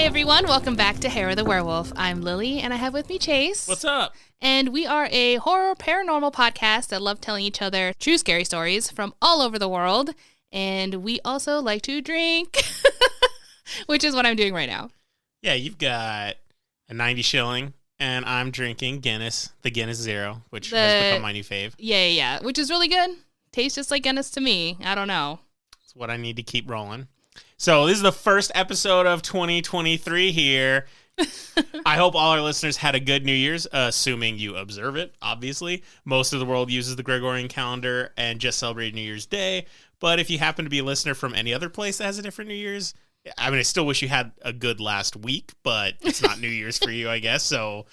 everyone, welcome back to Hair of the Werewolf. I'm Lily, and I have with me Chase. What's up? And we are a horror paranormal podcast that love telling each other true scary stories from all over the world. And we also like to drink, which is what I'm doing right now. Yeah, you've got a 90 shilling, and I'm drinking Guinness, the Guinness Zero, which has become my new fave. Yeah, which is really good. Tastes just like Guinness to me. I don't know. It's what I need to keep rolling. So this is the first episode of 2023 here. I hope all our listeners had a good New Year's, assuming you observe it, obviously. Most of the world uses the Gregorian calendar and just celebrated New Year's Day. But if you happen to be a listener from any other place that has a different New Year's, I mean, I still wish you had a good last week, but it's not New Year's for you, I guess. So,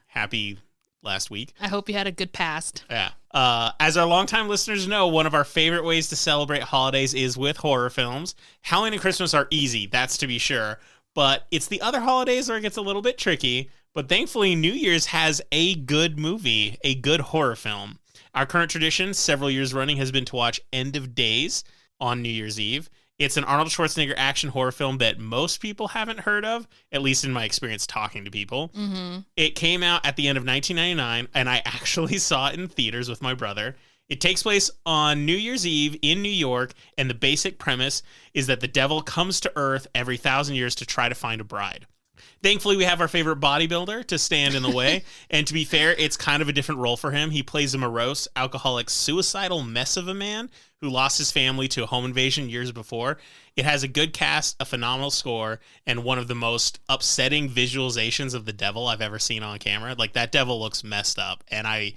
happy last week. I hope you had a good past. Yeah. As our longtime listeners know, one of our favorite ways to celebrate holidays is with horror films. Halloween and Christmas are easy, that's to be sure. But it's the other holidays where it gets a little bit tricky. But thankfully, New Year's has a good movie, a good horror film. Our current tradition, several years running, has been to watch End of Days on New Year's Eve. It's an Arnold Schwarzenegger action horror film that most people haven't heard of, at least in my experience talking to people. Mm-hmm. It came out at the end of 1999, and I actually saw it in theaters with my brother. It takes place on New Year's Eve in New York, and the basic premise is that the devil comes to Earth every 1,000 years to try to find a bride. Thankfully, we have our favorite bodybuilder to stand in the way, and to be fair, it's kind of a different role for him. He plays a morose, alcoholic, suicidal mess of a man who lost his family to a home invasion years before. It has a good cast, a phenomenal score, and one of the most upsetting visualizations of the devil I've ever seen on camera. Like, that devil looks messed up, and I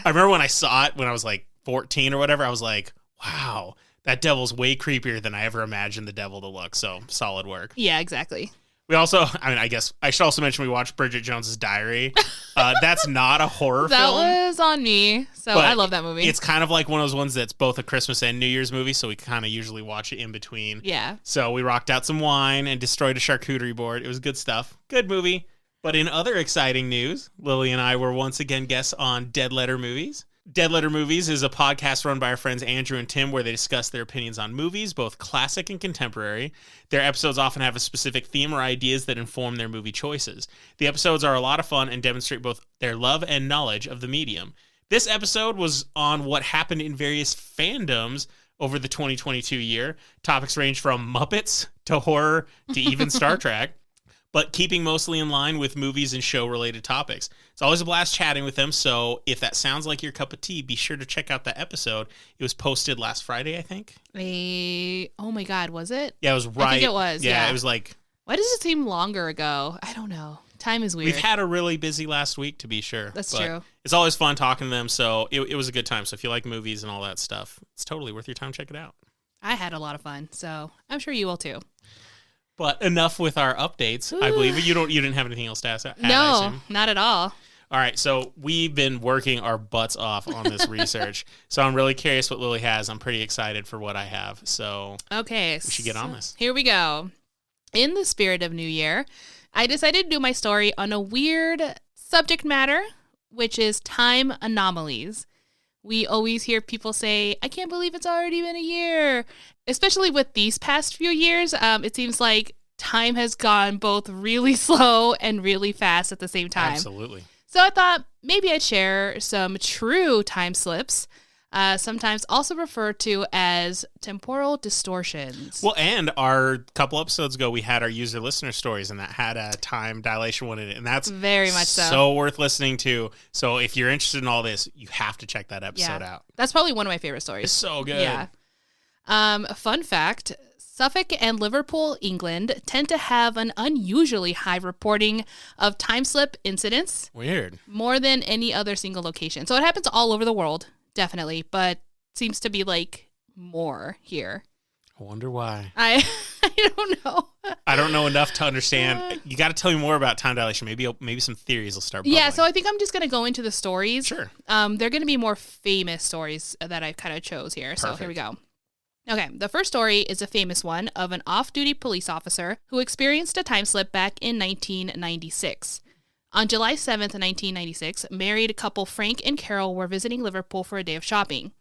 remember when I saw it when I was like 14 or whatever, I was like, wow, that devil's way creepier than I ever imagined the devil to look. So, solid work. Yeah, exactly. We also, I guess I should also mention we watched Bridget Jones's Diary. That's not a horror film. That was on me, so I love that movie. It's kind of like one of those ones that's both a Christmas and New Year's movie, so we kind of usually watch it in between. Yeah. So we rocked out some wine and destroyed a charcuterie board. It was good stuff. Good movie. But in other exciting news, Lily and I were once again guests on Dead Letter Movies. Dead Letter Movies is a podcast run by our friends Andrew and Tim where they discuss their opinions on movies, both classic and contemporary. Their episodes often have a specific theme or ideas that inform their movie choices. The episodes are a lot of fun and demonstrate both their love and knowledge of the medium. This episode was on what happened in various fandoms over the 2022 year. Topics range from Muppets to horror to even Star Trek, but keeping mostly in line with movies and show-related topics. It's always a blast chatting with them, so if that sounds like your cup of tea, be sure to check out that episode. It was posted last Friday, I think. Oh my God, was it? Yeah, it was right. I think it was, yeah. It was like... Why does it seem longer ago? I don't know. Time is weird. We've had a really busy last week, to be sure. That's true. It's always fun talking to them, so it was a good time. So if you like movies and all that stuff, it's totally worth your time. Check it out. I had a lot of fun, so I'm sure you will too. But enough with our updates. Ooh. I believe you didn't have anything else to add. No, not at all. All right, so we've been working our butts off on this research. So I'm really curious what Lily has. I'm pretty excited for what I have. So okay, we should get on this. Here we go. In the spirit of New Year, I decided to do my story on a weird subject matter, which is time anomalies. We always hear people say, I can't believe it's already been a year. Especially with these past few years, it seems like time has gone both really slow and really fast at the same time. Absolutely. So I thought maybe I'd share some true time slips, sometimes also referred to as temporal distortions. Well, and our couple episodes ago, we had our user listener stories, and that had a time dilation one in it, and that's very much so worth listening to. So if you're interested in all this, you have to check that episode out. That's probably one of my favorite stories. It's so good. Yeah. Fun fact, Suffolk and Liverpool, England, tend to have an unusually high reporting of time slip incidents. Weird. More than any other single location. So it happens all over the world, definitely, but seems to be like more here. I wonder why. I don't know. I don't know enough to understand. You got to tell me more about time dilation. Maybe some theories will start bubbling. Yeah, so I think I'm just going to go into the stories. Sure. They're going to be more famous stories that I kind of chose here. Perfect. So here we go. Okay, the first story is a famous one of an off-duty police officer who experienced a time slip back in 1996. On July 7th, 1996, married couple Frank and Carol were visiting Liverpool for a day of shopping.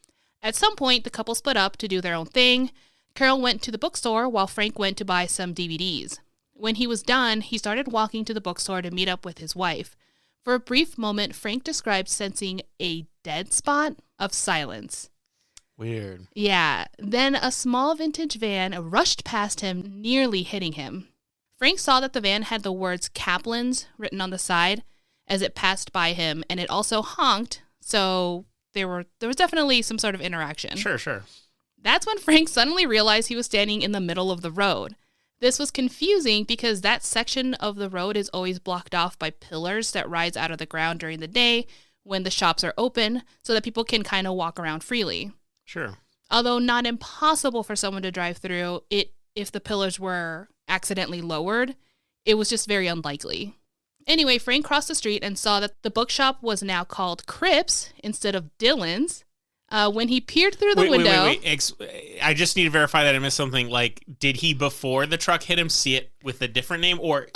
At some point, the couple split up to do their own thing. Carol went to the bookstore while Frank went to buy some DVDs. When he was done, he started walking to the bookstore to meet up with his wife. For a brief moment, Frank described sensing a dead spot of silence. Weird. Yeah. Then a small vintage van rushed past him, nearly hitting him. Frank saw that the van had the words Kaplan's written on the side as it passed by him, and it also honked, so there was definitely some sort of interaction. Sure. That's when Frank suddenly realized he was standing in the middle of the road. This was confusing because that section of the road is always blocked off by pillars that rise out of the ground during the day when the shops are open so that people can kind of walk around freely. Sure. Although not impossible for someone to drive through it if the pillars were accidentally lowered, it was just very unlikely. Anyway, Frank crossed the street and saw that the bookshop was now called Cripps instead of Dylan's. When he peered through the window... Wait. I just need to verify that I missed something. Like, did he, before the truck hit him, see it with a different name? Or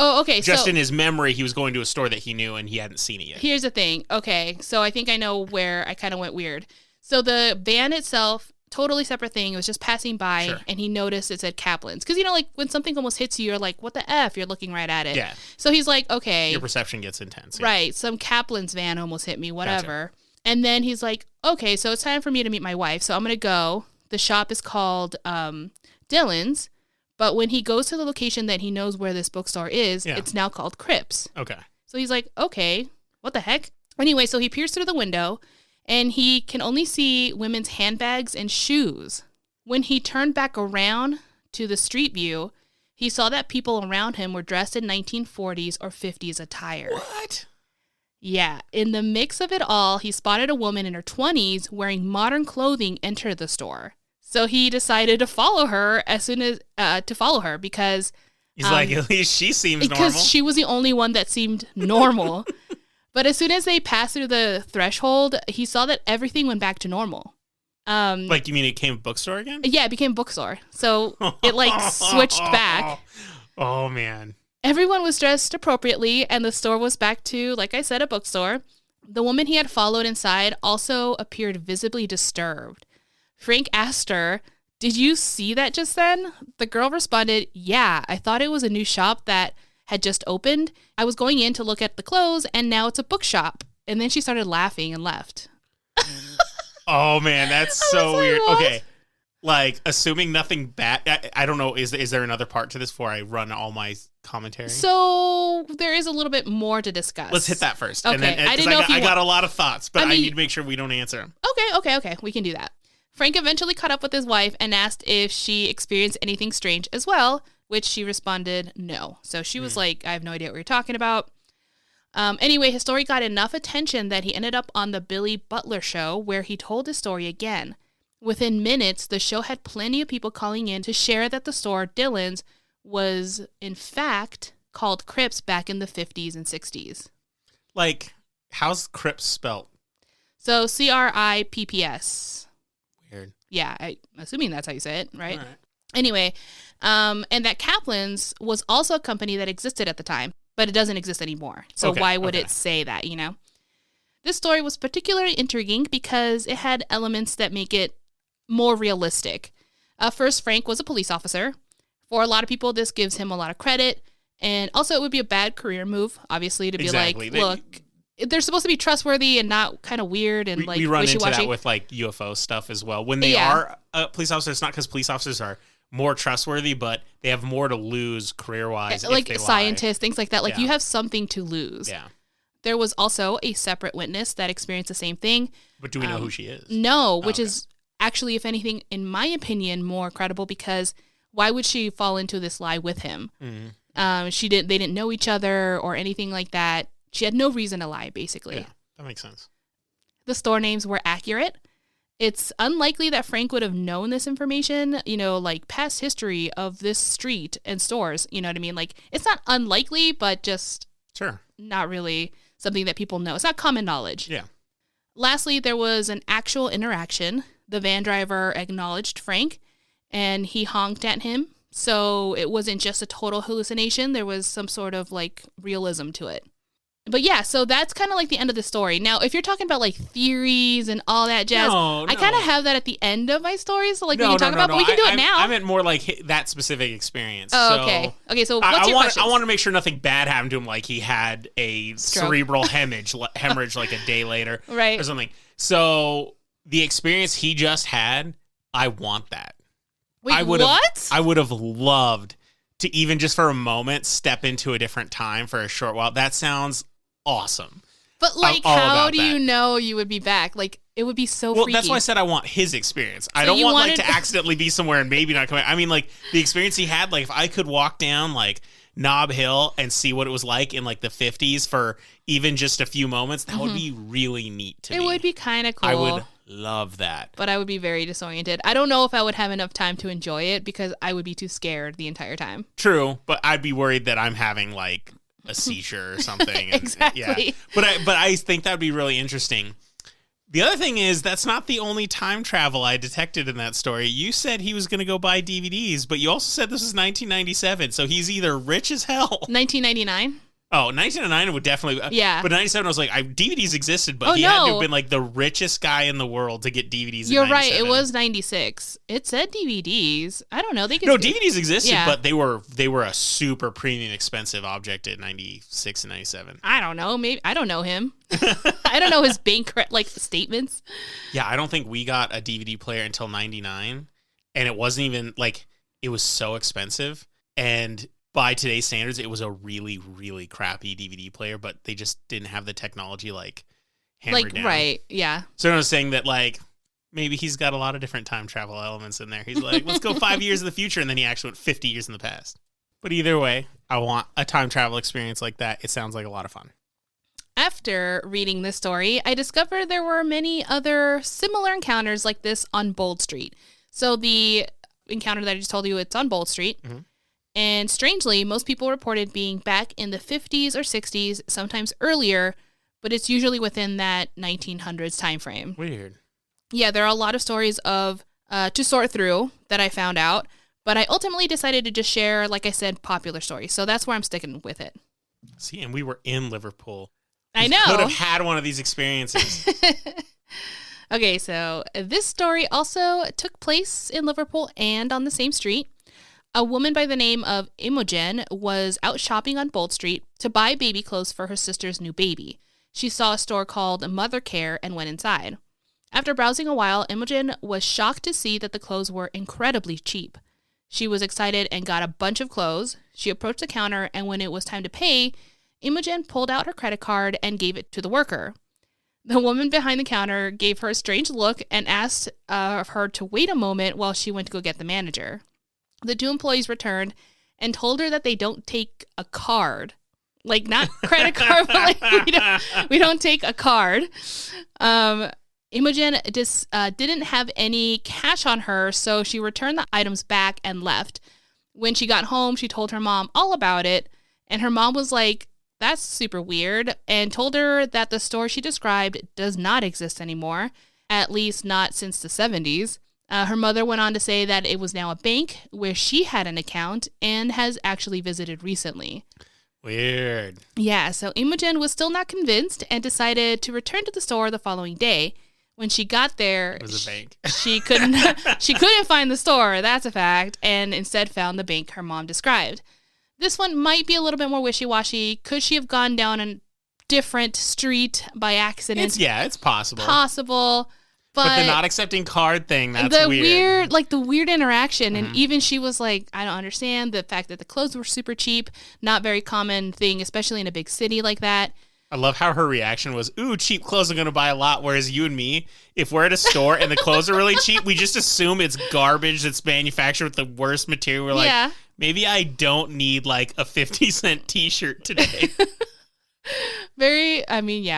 just in his memory, he was going to a store that he knew and he hadn't seen it yet? Here's the thing. Okay, so I think I know where I kind of went weird. So the van itself, totally separate thing. It was just passing by, Sure. And he noticed it said Kaplan's. Because, like, when something almost hits you, you're like, what the F? You're looking right at it. Yeah. So he's like, okay. Your perception gets intense. Yeah. Right. Some Kaplan's van almost hit me, whatever. Gotcha. And then he's like, okay, so it's time for me to meet my wife. So I'm going to go. The shop is called Dylan's. But when he goes to the location that he knows where this bookstore is, It's now called Cripps. Okay. So he's like, okay, what the heck? Anyway, so he peers through the window, and he can only see women's handbags and shoes. When he turned back around to the street view, he saw that people around him were dressed in 1940s or 50s attire. What? Yeah, in the mix of it all, he spotted a woman in her 20s wearing modern clothing enter the store. So he decided to follow her because... He's like, at least she seems normal. Because she was the only one that seemed normal. But as soon as they passed through the threshold, he saw that everything went back to normal. Like, you mean it became a bookstore again? Yeah, it became a bookstore. So it switched back. Oh, man. Everyone was dressed appropriately, and the store was back to, like I said, a bookstore. The woman he had followed inside also appeared visibly disturbed. Frank asked her, "Did you see that just then?" The girl responded, "Yeah, I thought it was a new shop that had just opened. I was going in to look at the clothes, and now it's a bookshop." And then she started laughing and left. Oh, man, that's so weird. What? Okay. Like, assuming nothing bad, I don't know, is there another part to this before I run all my commentary? So there is a little bit more to discuss. Let's hit that first. Okay. And then, I got a lot of thoughts, but I need to make sure we don't answer them. Okay. We can do that. Frank eventually caught up with his wife and asked if she experienced anything strange as well, which she responded no. So she was like, I have no idea what you're talking about. Anyway, his story got enough attention that he ended up on the Billy Butler show, where he told his story again. Within minutes, the show had plenty of people calling in to share that the store, Dylan's, was in fact called Cripps back in the 50s and 60s. Like, how's Cripps spelled? So Cripps. Weird. Yeah, I'm assuming that's how you say it, right? All right. Anyway, and that Kaplan's was also a company that existed at the time, but it doesn't exist anymore. So why would it say that, you know? This story was particularly intriguing because it had elements that make it more realistic. First, Frank was a police officer. For a lot of people, this gives him a lot of credit. And also, it would be a bad career move, obviously, to be like, look, they're supposed to be trustworthy and not kind of weird and like we run wishy-washy. into that with like UFO stuff as well. When they are police officers, it's not because police officers are more trustworthy, but they have more to lose career-wise. Like if they scientists, things like that. Like you Yeah. have something to lose. Yeah. There was also a separate witness that experienced the same thing. But do we know who she is? No, which is actually, if anything, in my opinion, more credible because why would she fall into this lie with him? Mm-hmm. They didn't know each other or anything like that. She had no reason to lie, basically. Yeah, that makes sense. The store names were accurate. It's unlikely that Frank would have known this information, you know, like past history of this street and stores, you know what I mean? Like, it's not unlikely, but just not really something that people know. It's not common knowledge. Yeah. Lastly, there was an actual interaction. The van driver acknowledged Frank, and he honked at him. So it wasn't just a total hallucination. There was some sort of, like, realism to it. But yeah, so that's kind of like the end of the story. Now, if you're talking about like theories and all that jazz, I kind of have that at the end of my story. So like we can talk about, but we can do it now. I meant more like that specific experience. Oh, okay. Okay, so what's your question? I want to make sure nothing bad happened to him, like he had a cerebral hemorrhage like a day later, right, or something. So the experience he just had, I want that. Wait, what? I would have loved to even just for a moment step into a different time for a short while. That sounds awesome. But like, how do you know you would be back? Like, it would be so freaky. That's why I said I want his experience. I don't want like to accidentally be somewhere and maybe not come back. I mean, like the experience he had, like if I could walk down like Nob Hill and see what it was like in like the 50s for even just a few moments, that would be really neat to me. It would be kind of cool. I would love that. But I would be very disoriented. I don't know if I would have enough time to enjoy it because I would be too scared the entire time. True, but I'd be worried that I'm having like a seizure or something. And, exactly. Yeah. But I think that would be really interesting. The other thing is that's not the only time travel I detected in that story. You said he was going to go buy DVDs, but you also said this was 1997, so he's either rich as hell. 1999? Oh, 1999 would definitely... Yeah. But 97, I was like, DVDs existed, but he had to have been like the richest guy in the world to get DVDs You're right, it was 96. It said DVDs. I don't know. DVDs existed, but they were a super premium expensive object at 96 and 97. I don't know. Maybe I don't know him. I don't know his bank statements. Yeah, I don't think we got a DVD player until 99, and it wasn't even like it was so expensive, and by today's standards, it was a really, really crappy DVD player, but they just didn't have the technology like hammered down. Right, yeah. So I was saying that like maybe he's got a lot of different time travel elements in there. He's like, let's go 5 years in the future, and then he actually went 50 years in the past. But either way, I want a time travel experience like that. It sounds like a lot of fun. After reading this story, I discovered there were many other similar encounters like this on Bold Street. So the encounter that I just told you, it's on Bold Street. Mm-hmm. And strangely, most people reported being back in the 50s or 60s, sometimes earlier, but it's usually within that 1900s time frame. Weird. Yeah, there are a lot of stories of to sort through that I found out, but I ultimately decided to just share, like I said, popular stories. So that's where I'm sticking with it. See, and we were in Liverpool. I know. Could have had one of these experiences. Okay, so this story also took place in Liverpool and on the same street. A woman by the name of Imogen was out shopping on Bold Street to buy baby clothes for her sister's new baby. She saw a store called Mother Care and went inside. After browsing a while, Imogen was shocked to see that the clothes were incredibly cheap. She was excited and got a bunch of clothes. She approached the counter, and when it was time to pay, Imogen pulled out her credit card and gave it to the worker. The woman behind the counter gave her a strange look and asked her to wait a moment while she went to go get the manager. The two employees returned and told her that they don't take a card. Like, not credit card, but like, we don't take a card. Imogen just didn't have any cash on her, so she returned the items back and left. When she got home, she told her mom all about it, and her mom was like, that's super weird, and told her that the store she described does not exist anymore, at least not since the 70s. Her mother went on to say that it was now a bank where she had an account and has actually visited recently. Weird. Yeah, so Imogen was still not convinced and decided to return to the store the following day. When she got there, it was a bank. she couldn't find the store, that's a fact, and instead found the bank her mom described. This one might be a little bit more wishy-washy. Could she have gone down a different street by accident? It's possible. But the not accepting card thing, that's weird. The weird interaction. Mm-hmm. And even she was like, I don't understand the fact that the clothes were super cheap. Not very common thing, especially in a big city like that. I love how her reaction was, ooh, cheap clothes, I'm going to buy a lot. Whereas you and me, if we're at a store and the clothes are really cheap, we just assume it's garbage that's manufactured with the worst material. We're like, maybe I don't need like a 50-cent t-shirt today.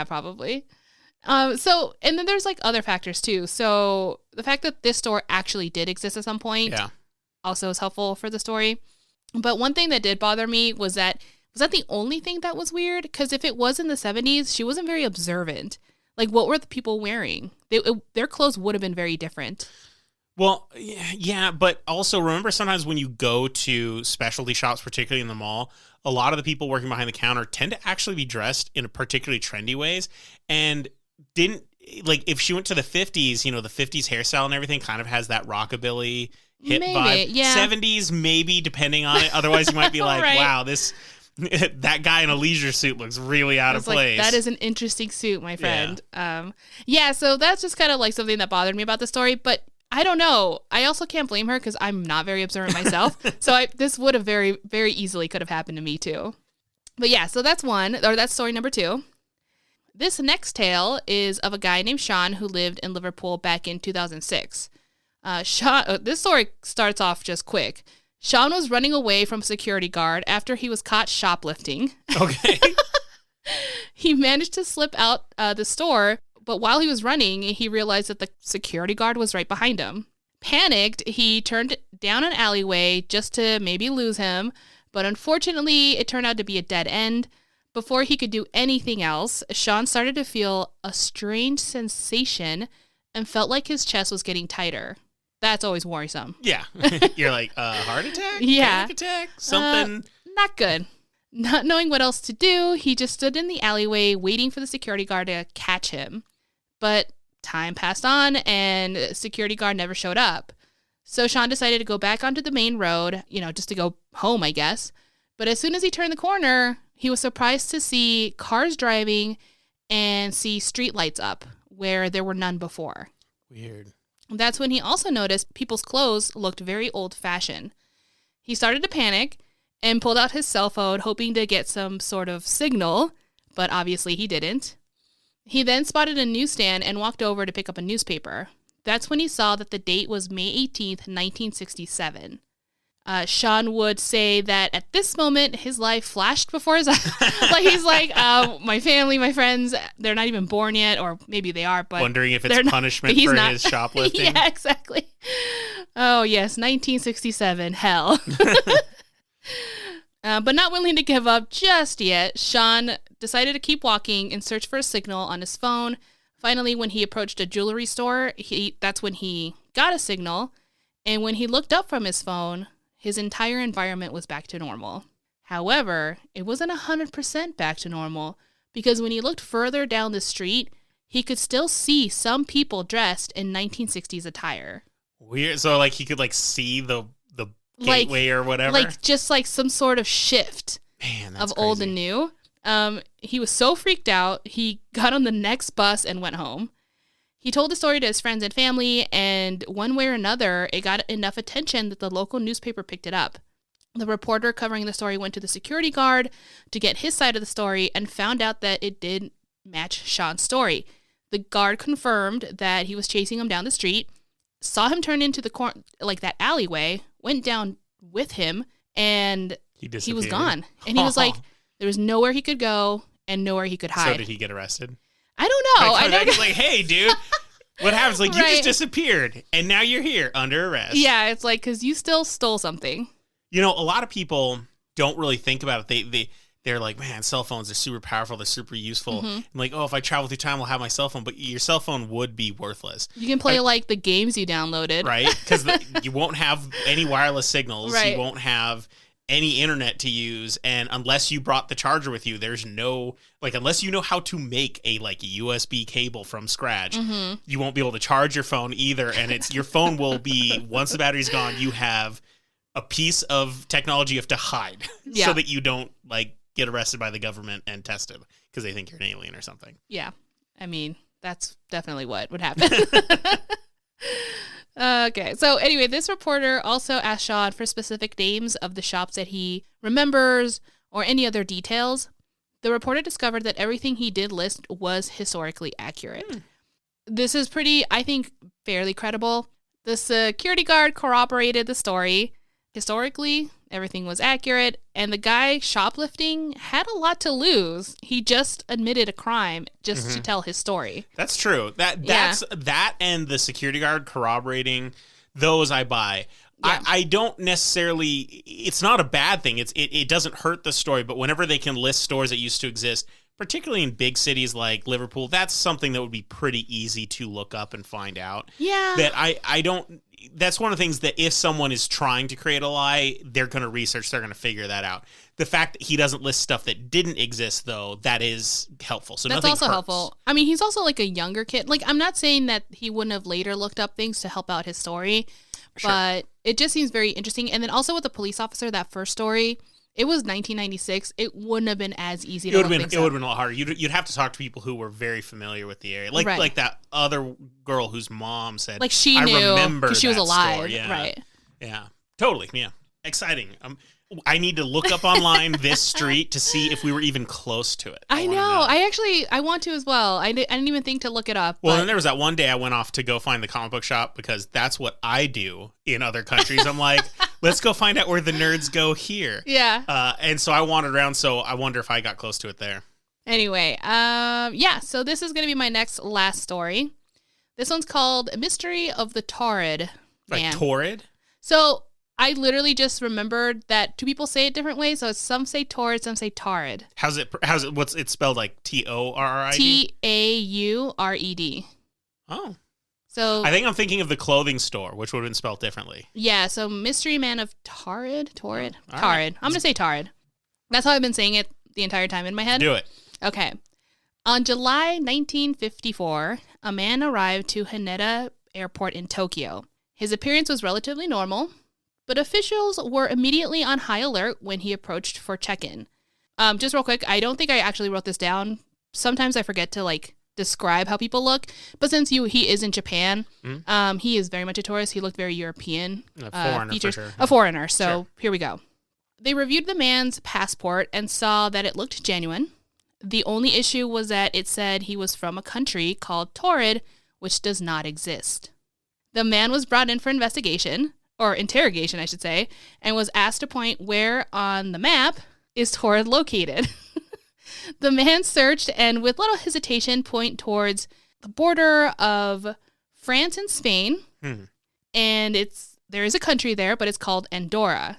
Probably. And then there's like other factors too. So the fact that this store actually did exist at some point also is helpful for the story. But one thing that did bother me was that the only thing that was weird? Because if it was in the 70s, she wasn't very observant. Like, what were the people wearing? Their clothes would have been very different. Well, yeah, but also remember sometimes when you go to specialty shops, particularly in the mall, a lot of the people working behind the counter tend to actually be dressed in particularly trendy ways, and didn't, like, if she went to the 50s, you know, the 50s hairstyle and everything kind of has that rockabilly hip vibe. Yeah. 70s, maybe, depending on it. Otherwise, you might be like, Right. wow, that guy in a leisure suit looks really out of place. That is an interesting suit, my friend. Yeah, so that's just kind of like something that bothered me about the story, but I don't know. I also can't blame her because I'm not very observant myself. So this would have very, very easily could have happened to me too. But yeah, so that's story number 2. This next tale is of a guy named Sean who lived in Liverpool back in 2006. This story starts off just quick. Sean was running away from a security guard after he was caught shoplifting. Okay. He managed to slip out the store, but while he was running, he realized that the security guard was right behind him. Panicked, he turned down an alleyway just to maybe lose him, but unfortunately, it turned out to be a dead end. Before he could do anything else, Sean started to feel a strange sensation and felt like his chest was getting tighter. That's always worrisome. Yeah. You're like, heart attack? Yeah. Panic attack? Something? Not good. Not knowing what else to do, he just stood in the alleyway waiting for the security guard to catch him. But time passed on and the security guard never showed up. So Sean decided to go back onto the main road, just to go home, I guess. But as soon as he turned the corner, he was surprised to see cars driving and see streetlights up where there were none before. Weird. That's when he also noticed people's clothes looked very old-fashioned. He started to panic and pulled out his cell phone, hoping to get some sort of signal, but obviously he didn't. He then spotted a newsstand and walked over to pick up a newspaper. That's when he saw that the date was May 18th, 1967. Sean would say that at this moment, his life flashed before his eyes. He's like, my family, my friends, they're not even born yet, or maybe they are, but wondering if it's punishment for his shoplifting. Yeah, exactly. Oh, yes, 1967, hell. But not willing to give up just yet, Sean decided to keep walking and search for a signal on his phone. Finally, when he approached a jewelry store, that's when he got a signal. And when he looked up from his phone, his entire environment was back to normal. However, it wasn't 100% back to normal because when he looked further down the street, he could still see some people dressed in 1960s attire. Weird. So, he could, see the gateway or whatever? Just some sort of shift. Man, that's of crazy. Old and new. He was so freaked out, he got on the next bus and went home. He told the story to his friends and family, and one way or another, it got enough attention that the local newspaper picked it up. The reporter covering the story went to the security guard to get his side of the story and found out that it did match Sean's story. The guard confirmed that he was chasing him down the street, saw him turn into the that alleyway, went down with him, and he was gone. And he was like, there was nowhere he could go and nowhere he could hide. So did he get arrested? I don't know. It's like, hey, dude, what happens? You Right. just disappeared, and now you're here under arrest. Yeah, it's because you still stole something. A lot of people don't really think about it. They're like, man, cell phones are super powerful. They're super useful. Mm-hmm. I'm if I travel through time, I'll have my cell phone. But your cell phone would be worthless. You can play the games you downloaded. Right? Because you won't have any wireless signals. Right. You won't have any internet to use. And unless you brought the charger with you, there's no, unless you know how to make a USB cable from scratch, Mm-hmm. you won't be able to charge your phone either. And your phone will be, once the battery's gone, you have a piece of technology you have to hide Yeah. so that you don't get arrested by the government and tested because they think you're an alien or something. Yeah. I mean, that's definitely what would happen. Okay. So anyway, this reporter also asked Sean for specific names of the shops that he remembers or any other details. The reporter discovered that everything he did list was historically accurate. This is I think, fairly credible. The security guard corroborated the story. Historically, everything was accurate, and the guy shoplifting had a lot to lose. He just admitted a crime just to tell his story. That's true. That and the security guard corroborating, those I buy. Yeah. I don't necessarily, it's not a bad thing. It doesn't hurt the story, but whenever they can list stores that used to exist, particularly in big cities like Liverpool, that's something that would be pretty easy to look up and find out. Yeah. That I don't, that's one of the things that if someone is trying to create a lie, they're going to research, they're going to figure that out. The fact that he doesn't list stuff that didn't exist, though, that is helpful. So that's also helpful. I mean, he's also like a younger kid. Like, I'm not saying that he wouldn't have later looked up things to help out his story, but it just seems very interesting. And then also with the police officer, that first story, it was 1996. It wouldn't have been as easy to look things up. It would have been a lot harder. You'd have to talk to people who were very familiar with the area. Like that other girl whose mom said, like, she knew because she was alive. Story. Yeah. Right. Yeah. Totally. Yeah. Exciting. I need to look up online this street to see if we were even close to it. I know. I want to as well. I didn't even think to look it up. Well, then there was that one day I went off to go find the comic book shop because that's what I do in other countries. I'm like, let's go find out where the nerds go here. Yeah. And so I wandered around, so I wonder if I got close to it there. Anyway, so this is going to be my last story. This one's called Mystery of the Torrid Man. Like Torrid? So I literally just remembered that two people say it different ways. So some say torrid, some say torrid. What's it spelled like? Torrid? Taured. Oh. So I think I'm thinking of the clothing store, which would have been spelled differently. Yeah, so Mystery Man of Torrid. Right. I'm going to say torrid. That's how I've been saying it the entire time in my head. Do it. Okay. On July 1954, a man arrived to Haneda Airport in Tokyo. His appearance was relatively normal, but officials were immediately on high alert when he approached for check-in. Just real quick, I don't think I actually wrote this down. Sometimes I forget to describe how people look, but since he is in Japan, he is very much a tourist. He looked very European. A foreigner, features. For sure. A foreigner. So Here we go. They reviewed the man's passport and saw that it looked genuine. The only issue was that it said he was from a country called Torrid, which does not exist. The man was brought in for investigation, or interrogation, I should say, and was asked to point where on the map is Torrid located. The man searched and, with little hesitation, pointed towards the border of France and Spain, and there is a country there, but it's called Andorra.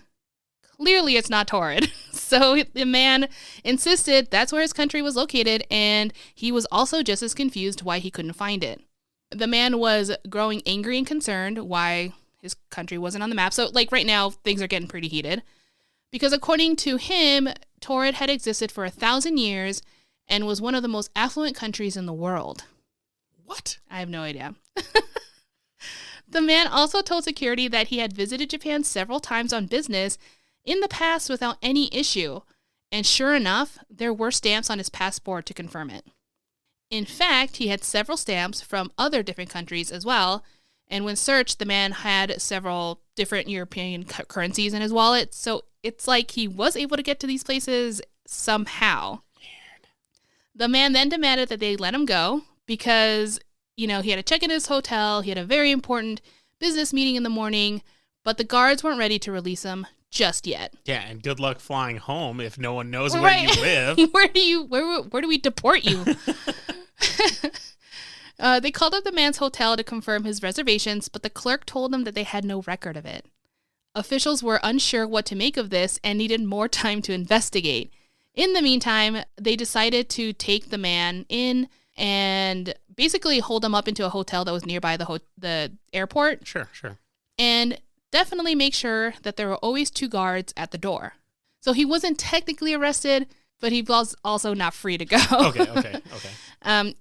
Clearly, it's not Torrid. So the man insisted that's where his country was located, and he was also just as confused why he couldn't find it. The man was growing angry and concerned why his country wasn't on the map. So, right now, things are getting pretty heated. Because according to him, Torrid had existed for 1,000 years and was one of the most affluent countries in the world. What? I have no idea. The man also told security that he had visited Japan several times on business in the past without any issue. And sure enough, there were stamps on his passport to confirm it. In fact, he had several stamps from other different countries as well. And when searched, the man had several different European currencies in his wallet. So it's like he was able to get to these places somehow. Weird. The man then demanded that they let him go because, he had to check in his hotel. He had a very important business meeting in the morning, but the guards weren't ready to release him just yet. Yeah, and good luck flying home if no one knows where you live. Where do we deport you? They called up the man's hotel to confirm his reservations, but the clerk told them that they had no record of it. Officials were unsure what to make of this and needed more time to investigate. In the meantime, they decided to take the man in and basically hold him up into a hotel that was nearby the airport. Sure. And definitely make sure that there were always 2 guards at the door. So he wasn't technically arrested, but he was also not free to go. Okay.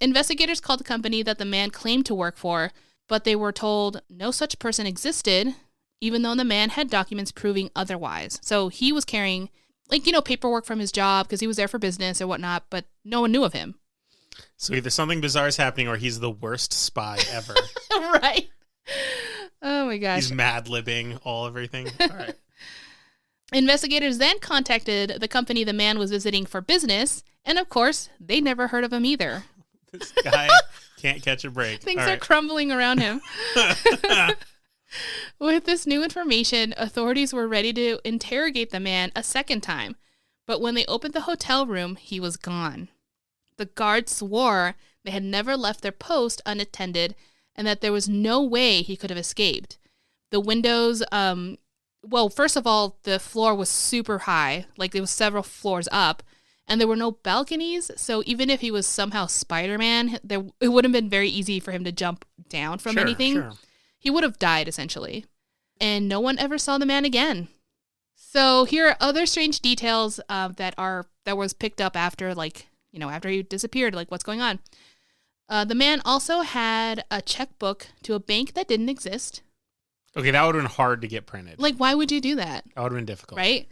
Investigators called the company that the man claimed to work for, but they were told no such person existed, even though the man had documents proving otherwise. So he was carrying, paperwork from his job because he was there for business or whatnot, but no one knew of him. So either something bizarre is happening or he's the worst spy ever. Right. Oh my gosh. He's mad-libbing everything. All right. Investigators then contacted the company the man was visiting for business, and of course, they never heard of him either. This guy can't catch a break. Things are crumbling around him. With this new information, authorities were ready to interrogate the man a second time, but when they opened the hotel room, he was gone. The guards swore they had never left their post unattended and that there was no way he could have escaped. The windows, first of all, the floor was super high, there was several floors up, and there were no balconies, so even if he was somehow Spider-Man, it wouldn't have been very easy for him to jump down from anything. Sure. he would have died essentially. And no one ever saw the man again. So here are other strange details that was picked up after, like, you know, after he disappeared, like what's going on. The man also had a checkbook to a bank that didn't exist. Okay, that would have been hard to get printed. Like, why would you do that? That would have been difficult. Right?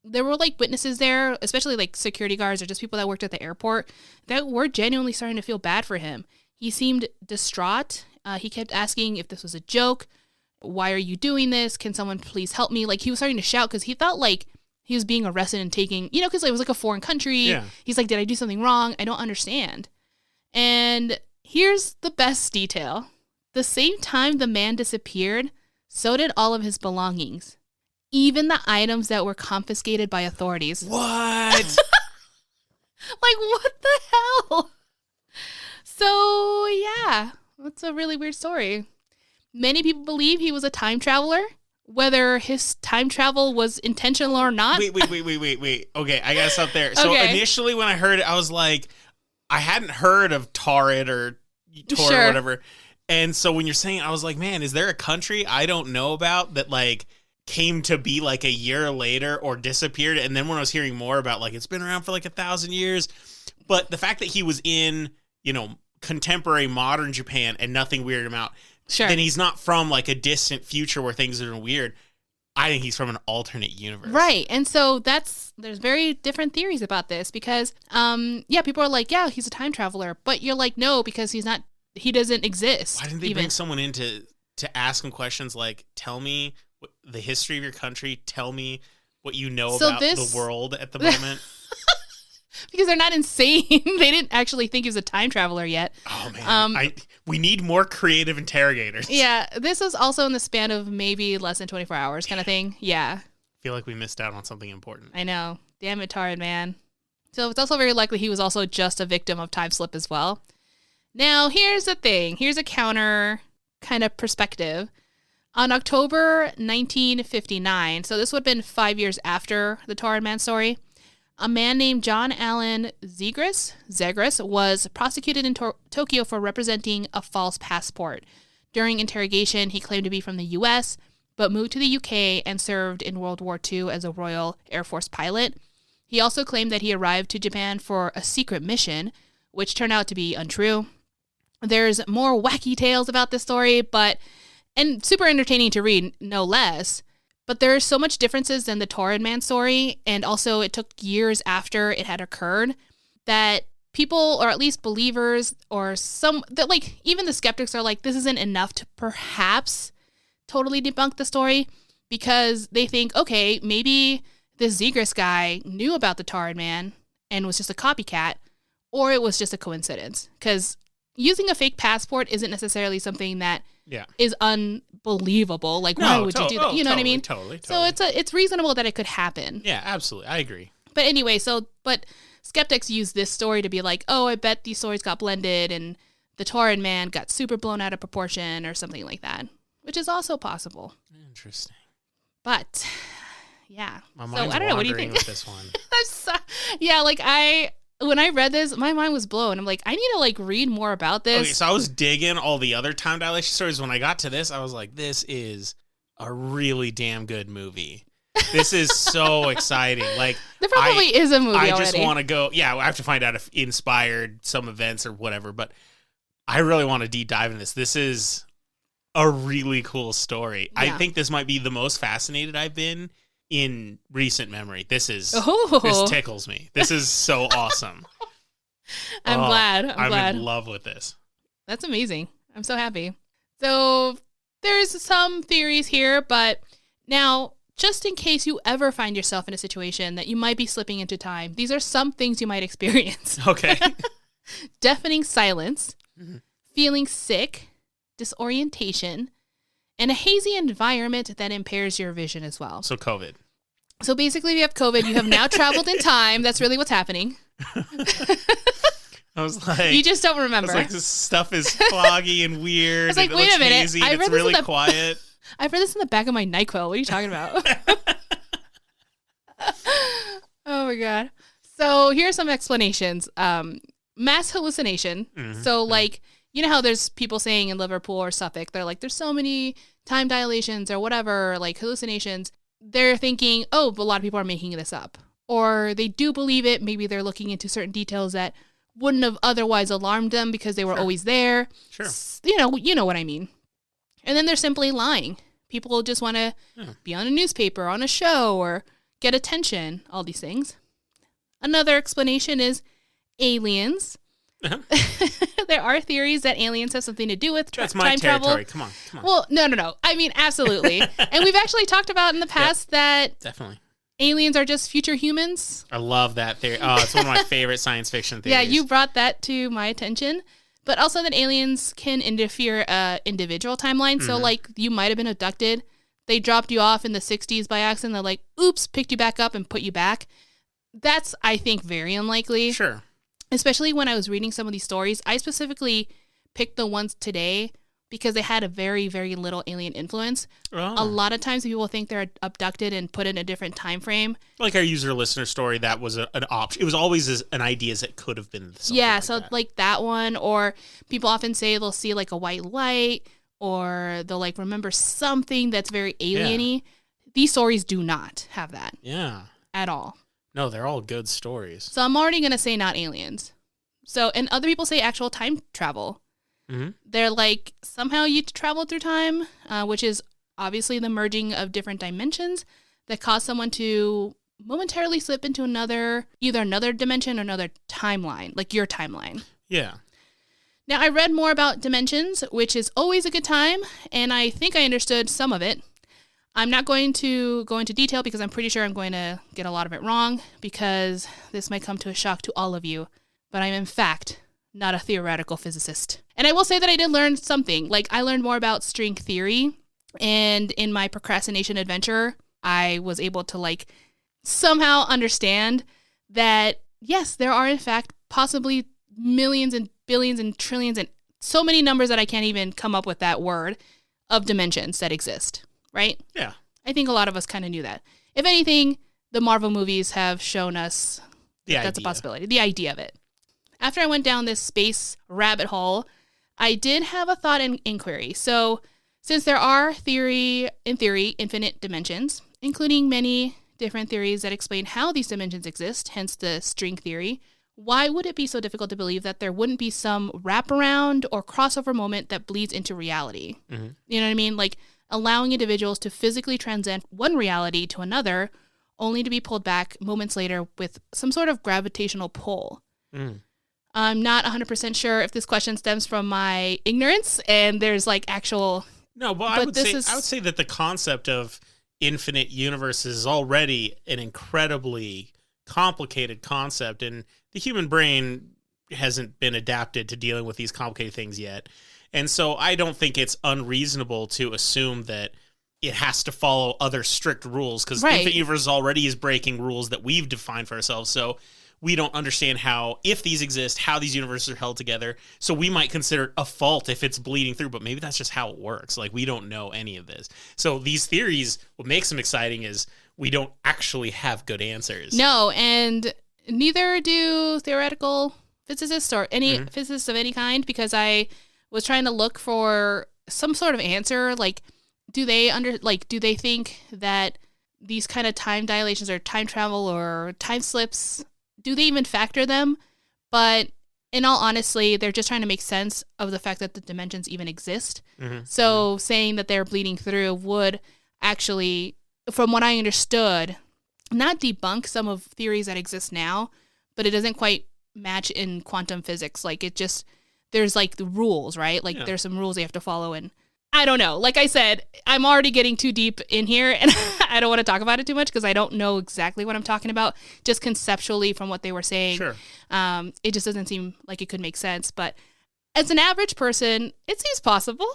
There were, like, witnesses there, especially, like, security guards or just people that worked at the airport, that were genuinely starting to feel bad for him. He seemed distraught. He kept asking if this was a joke. Why are you doing this? Can someone please help me? Like, he was starting to shout because he felt like he was being arrested and taking, you know, because it was like a foreign country. Yeah. He's like, did I do something wrong? I don't understand. And here's the best detail. The same time the man disappeared, so did all of his belongings. Even the items that were confiscated by authorities. What? Like, what the hell? So, yeah, that's a really weird story. Many people believe he was a time traveler, whether his time travel was intentional or not. Wait. Okay, I gotta stop there. So initially when I heard it, I was like, I hadn't heard of Taurid or Tor or whatever. And so when you're saying, I was like, man, is there a country I don't know about that, like, came to be like a year later or disappeared? And then when I was hearing more about, like, it's been around for like 1,000 years, but the fact that he was in, you know, contemporary modern Japan and nothing weirded him out, then he's not from like a distant future where things are weird. I think he's from an alternate universe. Right. And so there's very different theories about this because, people are like, yeah, he's a time traveler, but you're like, no, because he doesn't exist. Why didn't they bring someone in to ask him questions like, tell me the history of your country, tell me what you know about the world at the moment? Because they're not insane. They didn't actually think he was a time traveler yet. Oh, man. We need more creative interrogators. Yeah. This was also in the span of maybe less than 24 hours kind of thing. Yeah. I feel like we missed out on something important. I know. Damn it, Taurid, man. So it's also very likely he was also just a victim of time slip as well. Now, here's the thing. Here's a counter kind of perspective. On October 1959, so this would have been 5 years after the Taurid man story, a man named John Allen Zegras was prosecuted in Tokyo for representing a false passport. During interrogation, he claimed to be from the U.S., but moved to the UK and served in World War II as a Royal Air Force pilot. He also claimed that he arrived to Japan for a secret mission, which turned out to be untrue. There's more wacky tales about this story, and super entertaining to read, no less. But there's so much differences than the Taurid man story, and also it took years after it had occurred, that people, or at least believers, or even the skeptics are like, this isn't enough to perhaps totally debunk the story, because they think, okay, maybe this Zegras guy knew about the Taurid man and was just a copycat, or it was just a coincidence. Because using a fake passport isn't necessarily something that is unbelievable. Like, why would you do that? You know what I mean? Totally. So it's reasonable that it could happen. Yeah, absolutely. I agree. But anyway, but skeptics use this story to be like, oh, I bet these stories got blended and the Taurid man got super blown out of proportion or something like that, which is also possible. Interesting. But yeah. My mind's I don't know. What do you think? With this one. When I read this, my mind was blown. I'm like, I need to read more about this. Okay, so I was digging all the other time dilation stories. When I got to this, I was like, this is a really damn good movie. This is so exciting. Like, there probably is a movie already. I just want to go. Yeah, I have to find out if it inspired some events or whatever. But I really want to deep dive in this. This is a really cool story. Yeah. I think this might be the most fascinated I've been in recent memory. This tickles me. This is so awesome. I'm glad. I'm in love with this. That's amazing. I'm so happy. So there's some theories here, but now, just in case you ever find yourself in a situation that you might be slipping into time, these are some things you might experience. Okay. Deafening silence, feeling sick, disorientation, and a hazy environment that impairs your vision as well. So COVID. So basically, if you have COVID, you have now traveled in time. That's really what's happening. I was like... You just don't remember. I was like, this stuff is foggy and weird. I was like, wait a minute. Hazy, it's really quiet. I've read this in the back of my NyQuil. What are you talking about? Oh, my God. So here are some explanations. Mass hallucination. So, you know how there's people saying in Liverpool or Suffolk, they're like, there's so many time dilations or whatever, like hallucinations. They're thinking, oh, but a lot of people are making this up. Or they do believe it. Maybe they're looking into certain details that wouldn't have otherwise alarmed them because they were always there. Sure. You know what I mean. And then they're simply lying. People just want to be on a newspaper, on a show, or get attention, all these things. Another explanation is aliens. There are theories that aliens have something to do with That's my time territory. travel. Come on. Well, no. I mean, absolutely. And we've actually talked about in the past that definitely aliens are just future humans. I love that theory. Oh, it's one of my favorite science fiction theories. Yeah, you brought that to my attention. But also that aliens can interfere individual timelines. So, like, you might have been abducted. They dropped you off in the 60s by accident. They're like, oops, picked you back up and put you back. That's, I think, very unlikely. Sure. Especially when I was reading some of these stories. I specifically picked the ones today because they had a very, very little alien influence. Oh. A lot of times people think they're abducted and put in a different time frame. Like our user-listener story, that was an option. It was always an idea as it could have been something like that one. Or people often say they'll see like a white light, or they'll like remember something that's very alien-y. Yeah. These stories do not have that. Yeah. At all. No, they're all good stories. So I'm already going to say not aliens. So, and other people say actual time travel. Mm-hmm. They're like, somehow you travel through time, which is obviously the merging of different dimensions that cause someone to momentarily slip into either another dimension or another timeline, like your timeline. Yeah. Now, I read more about dimensions, which is always a good time, and I think I understood some of it. I'm not going to go into detail because I'm pretty sure I'm going to get a lot of it wrong, because this might come to a shock to all of you, but I'm in fact not a theoretical physicist. And I will say that I did learn something. Like, I learned more about string theory, and in my procrastination adventure, I was able to like somehow understand that yes, there are in fact possibly millions and billions and trillions and so many numbers that I can't even come up with that word of dimensions that exist, right? Yeah. I think a lot of us kind of knew that. If anything, the Marvel movies have shown us that that's a possibility, the idea of it. After I went down this space rabbit hole, I did have a thought and inquiry. So since there are, in theory, infinite dimensions, including many different theories that explain how these dimensions exist, hence the string theory, why would it be so difficult to believe that there wouldn't be some wraparound or crossover moment that bleeds into reality? Mm-hmm. You know what I mean? Like allowing individuals to physically transcend one reality to another, only to be pulled back moments later with some sort of gravitational pull. Mm. I'm not 100% sure if this question stems from my ignorance and there's like actual... No, but I would say that the concept of infinite universes is already an incredibly complicated concept, and the human brain hasn't been adapted to dealing with these complicated things yet. And so I don't think it's unreasonable to assume that it has to follow other strict rules, because infinite universe already is breaking rules that we've defined for ourselves. So we don't understand how, if these exist, how these universes are held together. So we might consider it a fault if it's bleeding through, but maybe that's just how it works. Like, we don't know any of this. So these theories, what makes them exciting is we don't actually have good answers. No, and neither do theoretical physicists or any physicists of any kind, because I was trying to look for some sort of answer. Like, do they think that these kind of time dilations or time travel or time slips, do they even factor them? But in all honesty, they're just trying to make sense of the fact that the dimensions even exist. Mm-hmm. So saying that they're bleeding through would actually, from what I understood, not debunk some of theories that exist now, but it doesn't quite match in quantum physics. Like, it just, there's like the rules, right? Like there's some rules you have to follow, and I don't know. Like I said, I'm already getting too deep in here, and I don't want to talk about it too much because I don't know exactly what I'm talking about. Just conceptually from what they were saying, sure. It just doesn't seem like it could make sense. But as an average person, it seems possible.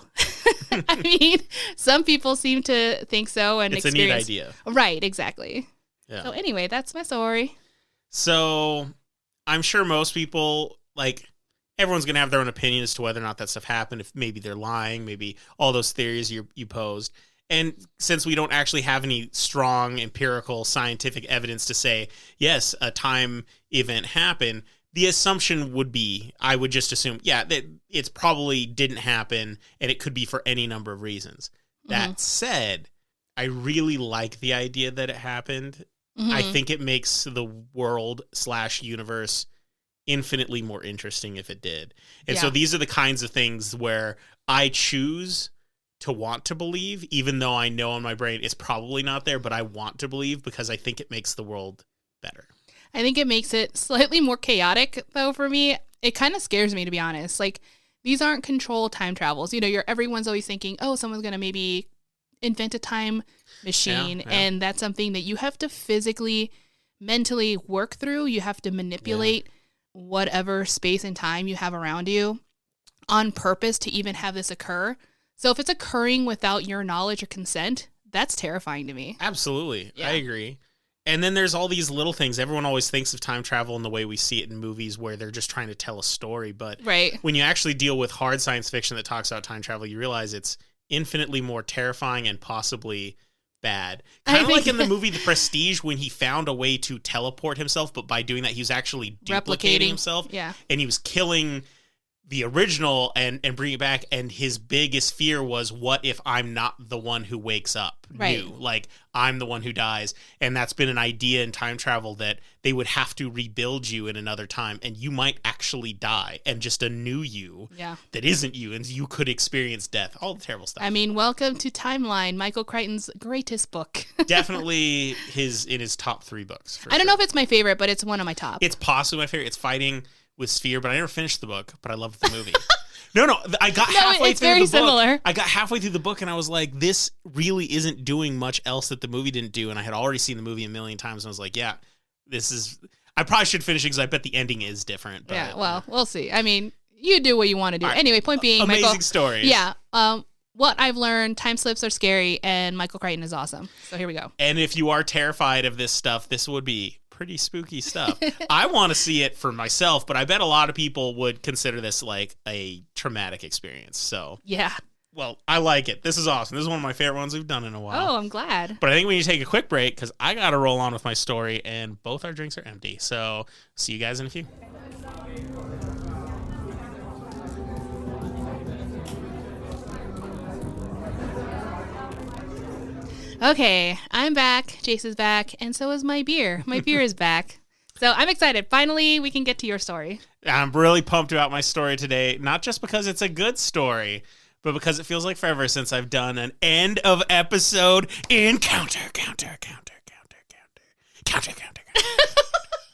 I mean, some people seem to think so, and it's a neat idea, right? Exactly. Yeah. So anyway, that's my story. So I'm sure most people, like, everyone's going to have their own opinion as to whether or not that stuff happened, if maybe they're lying, maybe all those theories you posed. And since we don't actually have any strong empirical scientific evidence to say, yes, a time event happened, the assumption would be, I would just assume, that it's probably didn't happen, and it could be for any number of reasons. That said, I really like the idea that it happened. I think it makes the world/universe infinitely more interesting if it did. And so these are the kinds of things where I choose to want to believe, even though I know in my brain it's probably not there, but I want to believe because I think it makes the world better. I think it makes it slightly more chaotic, though, for me. It kind of scares me, to be honest. Like, these aren't controlled time travels. You know, everyone's always thinking, oh, someone's going to maybe invent a time machine. And that's something that you have to physically, mentally work through. You have to manipulate whatever space and time you have around you on purpose to even have this occur. So if it's occurring without your knowledge or consent, that's terrifying to me. Absolutely. Yeah. I agree. And then there's all these little things. Everyone always thinks of time travel in the way we see it in movies where they're just trying to tell a story. But when you actually deal with hard science fiction that talks about time travel, you realize it's infinitely more terrifying and possibly bad. Kind of like in the movie The Prestige when he found a way to teleport himself, but by doing that, he was actually duplicating himself. Yeah. And he was killing the original and bring it back, and his biggest fear was, what if I'm not the one who wakes up new? Like, I'm the one who dies. And that's been an idea in time travel, that they would have to rebuild you in another time, and you might actually die, and just a new you that isn't you, and you could experience death. All the terrible stuff. I mean, welcome to Timeline, Michael Crichton's greatest book. Definitely in his top 3 books. I don't know if it's my favorite, but it's one of my top. It's possibly my favorite. It's fighting with Sphere, but I never finished the book, but I loved the movie. No, I got halfway through the book. Similar. I got halfway through the book and I was like, this really isn't doing much else that the movie didn't do. And I had already seen the movie a million times and I was like, yeah, this is, I probably should finish it because I bet the ending is different. But, yeah, well, we'll see. I mean, you do what you want to do. Right. Anyway, point being, amazing Michael, stories. Yeah. What I've learned, time slips are scary and Michael Crichton is awesome. So here we go. And if you are terrified of this stuff, this would be pretty spooky stuff. I want to see it for myself, but I bet a lot of people would consider this like a traumatic experience. So yeah. Well, I like it. This is awesome. This is one of my favorite ones we've done in a while. Oh, I'm glad. But I think we need to take a quick break because I got to roll on with my story and both our drinks are empty. So see you guys in a few. Okay, I'm back, Jace is back, and so is my beer. My beer is back. So I'm excited. Finally, we can get to your story. I'm really pumped about my story today, not just because it's a good story, but because it feels like forever since I've done an end of episode encounter.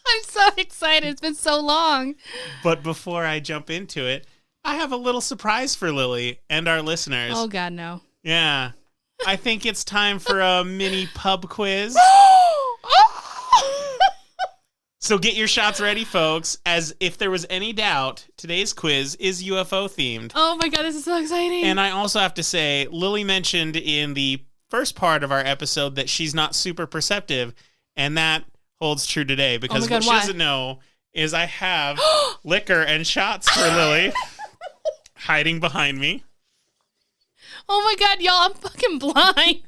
I'm so excited. It's been so long. But before I jump into it, I have a little surprise for Lily and our listeners. Oh, God, no. Yeah. I think it's time for a mini pub quiz. So get your shots ready, folks, as if there was any doubt, today's quiz is UFO themed. Oh my God, this is so exciting. And I also have to say, Lily mentioned in the first part of our episode that she's not super perceptive, and that holds true today because what she doesn't know is I have liquor and shots for Lily hiding behind me. Oh my God, y'all, I'm fucking blind.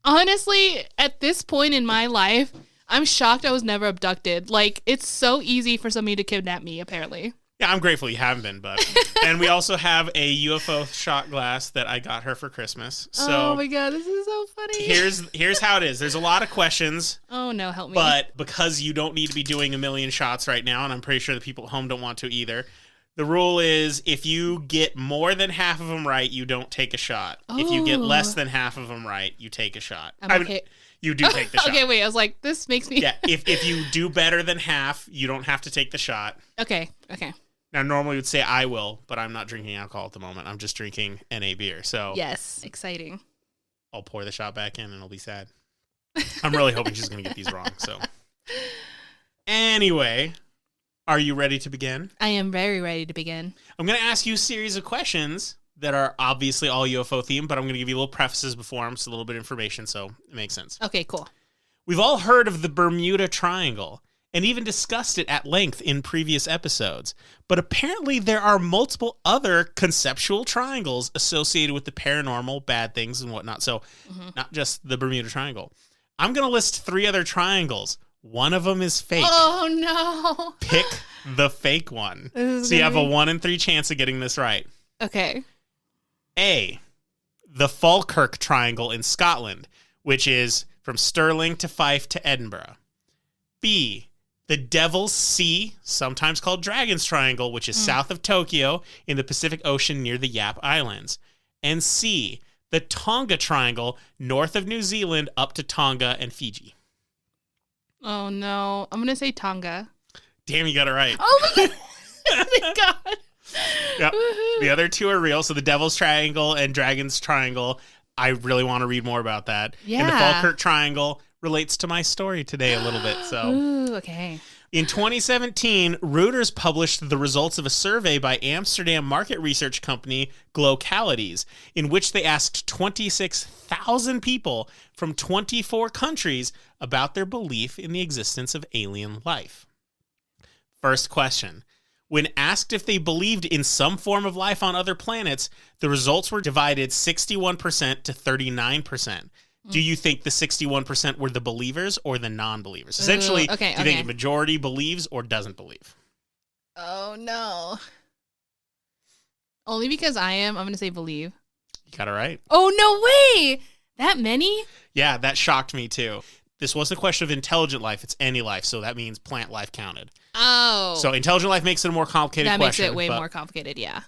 Honestly, at this point in my life, I'm shocked I was never abducted. Like, it's so easy for somebody to kidnap me, apparently. Yeah, I'm grateful you haven't been, but... And we also have a UFO shot glass that I got her for Christmas. So oh my God, this is so funny. Here's how it is. There's a lot of questions. Oh no, help me. But because you don't need to be doing a million shots right now, and I'm pretty sure the people at home don't want to either... The rule is if you get more than half of them right, you don't take a shot. Oh. If you get less than half of them right, you take a shot. You do take the shot. Okay, wait. I was like, this makes me... Yeah, if you do better than half, you don't have to take the shot. Okay. Now, normally we would say I will, but I'm not drinking alcohol at the moment. I'm just drinking NA beer. So yes, exciting. I'll pour the shot back in and I'll be sad. I'm really hoping she's going to get these wrong. So anyway... Are you ready to begin? I am very ready to begin. I'm going to ask you a series of questions that are obviously all UFO themed, but I'm going to give you little prefaces before them, so a little bit of information, so it makes sense. Okay, cool. We've all heard of the Bermuda Triangle and even discussed it at length in previous episodes, but apparently there are multiple other conceptual triangles associated with the paranormal, bad things, and whatnot, so not just the Bermuda Triangle. I'm going to list 3 other triangles. One of them is fake. Oh, no. Pick the fake one. This So you have a 1 in 3 chance of getting this right. Okay. A, the Falkirk Triangle in Scotland, which is from Stirling to Fife to Edinburgh. B, the Devil's Sea, sometimes called Dragon's Triangle, which is south of Tokyo in the Pacific Ocean near the Yap Islands. And C, the Tonga Triangle, north of New Zealand up to Tonga and Fiji. Oh, no. I'm going to say Tonga. Damn, you got it right. Oh, my God. Thank God. Yep. Woohoo. The other two are real. So the Devil's Triangle and Dragon's Triangle, I really want to read more about that. Yeah. And the Falkirk Triangle relates to my story today a little bit. So Ooh, okay. in 2017, Reuters published the results of a survey by Amsterdam market research company Glocalities, in which they asked 26,000 people from 24 countries about their belief in the existence of alien life. First question. When asked if they believed in some form of life on other planets, the results were divided 61% to 39%. Do you think the 61% were the believers or the non-believers? Essentially, do you think a majority believes or doesn't believe? Oh, no. Only because I'm going to say believe. You got it right. Oh, no way. That many? Yeah, that shocked me too. This wasn't a question of intelligent life. It's any life. So that means plant life counted. Oh. So intelligent life makes it a more complicated question. That makes it way more complicated, yeah.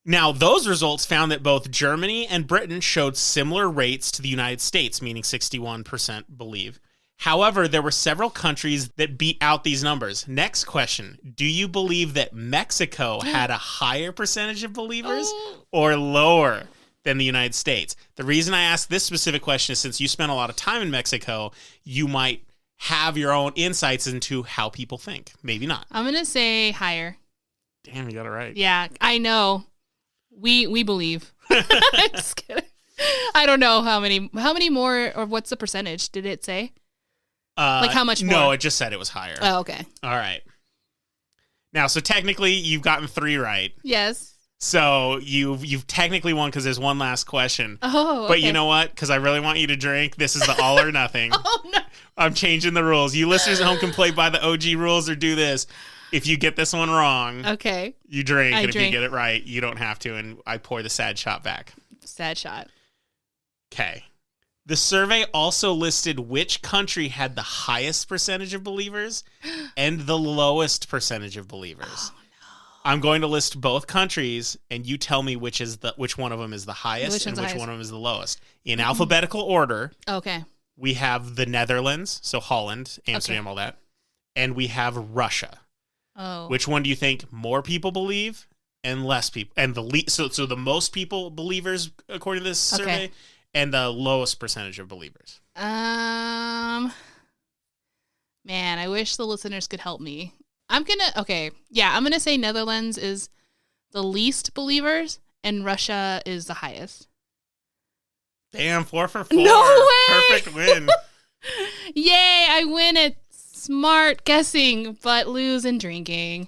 Now, those results found that both Germany and Britain showed similar rates to the United States, meaning 61% believe. However, there were several countries that beat out these numbers. Next question. Do you believe that Mexico had a higher percentage of believers or lower than the United States? The reason I ask this specific question is since you spent a lot of time in Mexico, you might have your own insights into how people think. Maybe not. I'm going to say higher. Damn, you got it right. Yeah, I know. We believe. I'm just kidding. I don't know how many more, or what's the percentage? Did it say? Like how much more? No, it just said it was higher. Oh, okay. All right. Now, so technically you've gotten 3 right. Yes. So you've technically won because there's one last question. Oh, okay. But you know what? Because I really want you to drink. This is the all or nothing. Oh, no. I'm changing the rules. You listeners at home can play by the OG rules or do this. If you get this one wrong, okay, you drink. And if drink. you get it right, you don't have to. And I pour the sad shot back. Sad shot. Okay. The survey also listed which country had the highest percentage of believers and the lowest percentage of believers. Oh, no. I'm going to list both countries, and you tell me which one of them is the highest and which one of them is the lowest. In alphabetical order, okay, we have the Netherlands, so Holland, Amsterdam, all that, and we have Russia. Oh. Which one do you think more people believe and less people? And so the most people believers according to this survey, and the lowest percentage of believers. Man, I wish the listeners could help me. I'm gonna say Netherlands is the least believers and Russia is the highest. Damn, 4 for 4. No way! Perfect win. Yay, I win at smart guessing, but lose in drinking.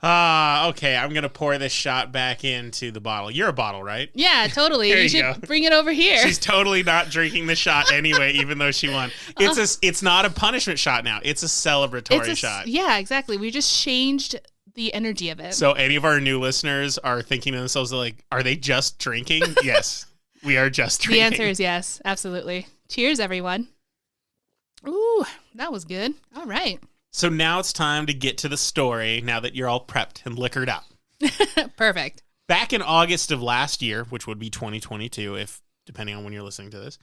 Okay, I'm going to pour this shot back into the bottle. You're a bottle, right? Yeah, totally. There you you should go. bring it over here. She's totally not drinking the shot anyway, even though she won. It's not a punishment shot now. It's a celebratory shot. Yeah, exactly. We just changed the energy of it. So any of our new listeners are thinking to themselves, like, are they just drinking? Yes, we are just drinking. The answer is yes, absolutely. Cheers, everyone. Ooh, that was good. All right. So now it's time to get to the story now that you're all prepped and liquored up. Perfect. Back in August of last year, which would be 2022, if depending on when you're listening to this,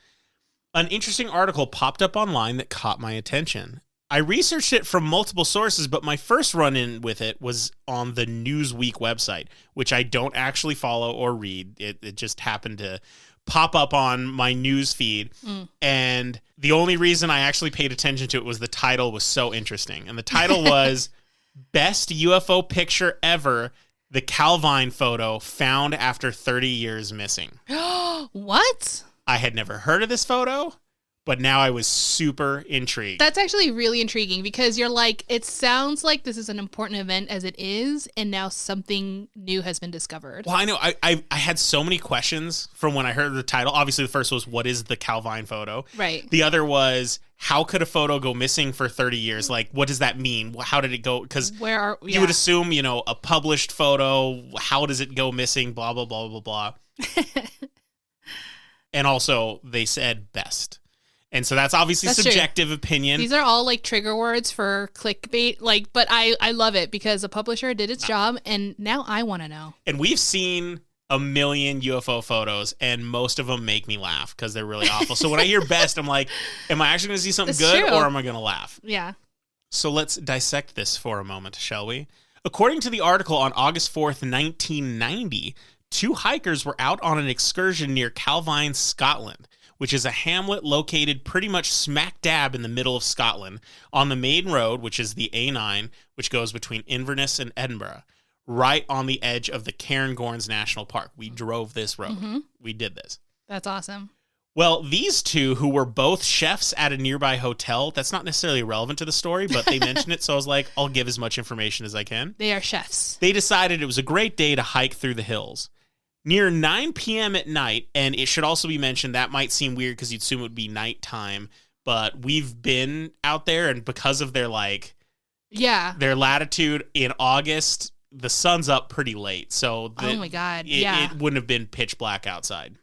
an interesting article popped up online that caught my attention. I researched it from multiple sources, but my first run-in with it was on the Newsweek website, which I don't actually follow or read. It just happened to pop up on my news feed. And the only reason I actually paid attention to it was the title was so interesting. And the title was Best UFO Picture Ever, the Calvine Photo Found After 30 Years Missing. What? I had never heard of this photo, but now I was super intrigued. That's actually really intriguing because you're like, it sounds like this is an important event as it is, and now something new has been discovered. Well, I know. I had so many questions from when I heard the title. Obviously, the first was, what is the Calvine Photo? Right. The other was, how could a photo go missing for 30 years? Like, what does that mean? How did it go? Because you would assume, a published photo, how does it go missing? Blah, blah, blah, blah, blah. And also, they said best. And so that's obviously subjective opinion. These are all like trigger words for clickbait. But I love it because the publisher did its job, and now I want to know. And we've seen a million UFO photos, and most of them make me laugh because they're really awful. So when I hear best, I'm like, am I actually going to see something good or am I going to laugh? Yeah. So let's dissect this for a moment, shall we? According to the article on August 4th, 1990, 2 hikers were out on an excursion near Calvine, Scotland, which is a hamlet located pretty much smack dab in the middle of Scotland on the main road, which is the A9, which goes between Inverness and Edinburgh, right on the edge of the Cairngorms National Park. We drove this road. Mm-hmm. We did this. That's awesome. Well, these 2, who were both chefs at a nearby hotel, that's not necessarily relevant to the story, but they mentioned it, so I was like, I'll give as much information as I can. They are chefs. They decided it was a great day to hike through the hills. Near 9 p.m. at night, and it should also be mentioned, that might seem weird because you'd assume it would be nighttime, but we've been out there, and because of their latitude in August, the sun's up pretty late, so oh my God, it wouldn't have been pitch black outside.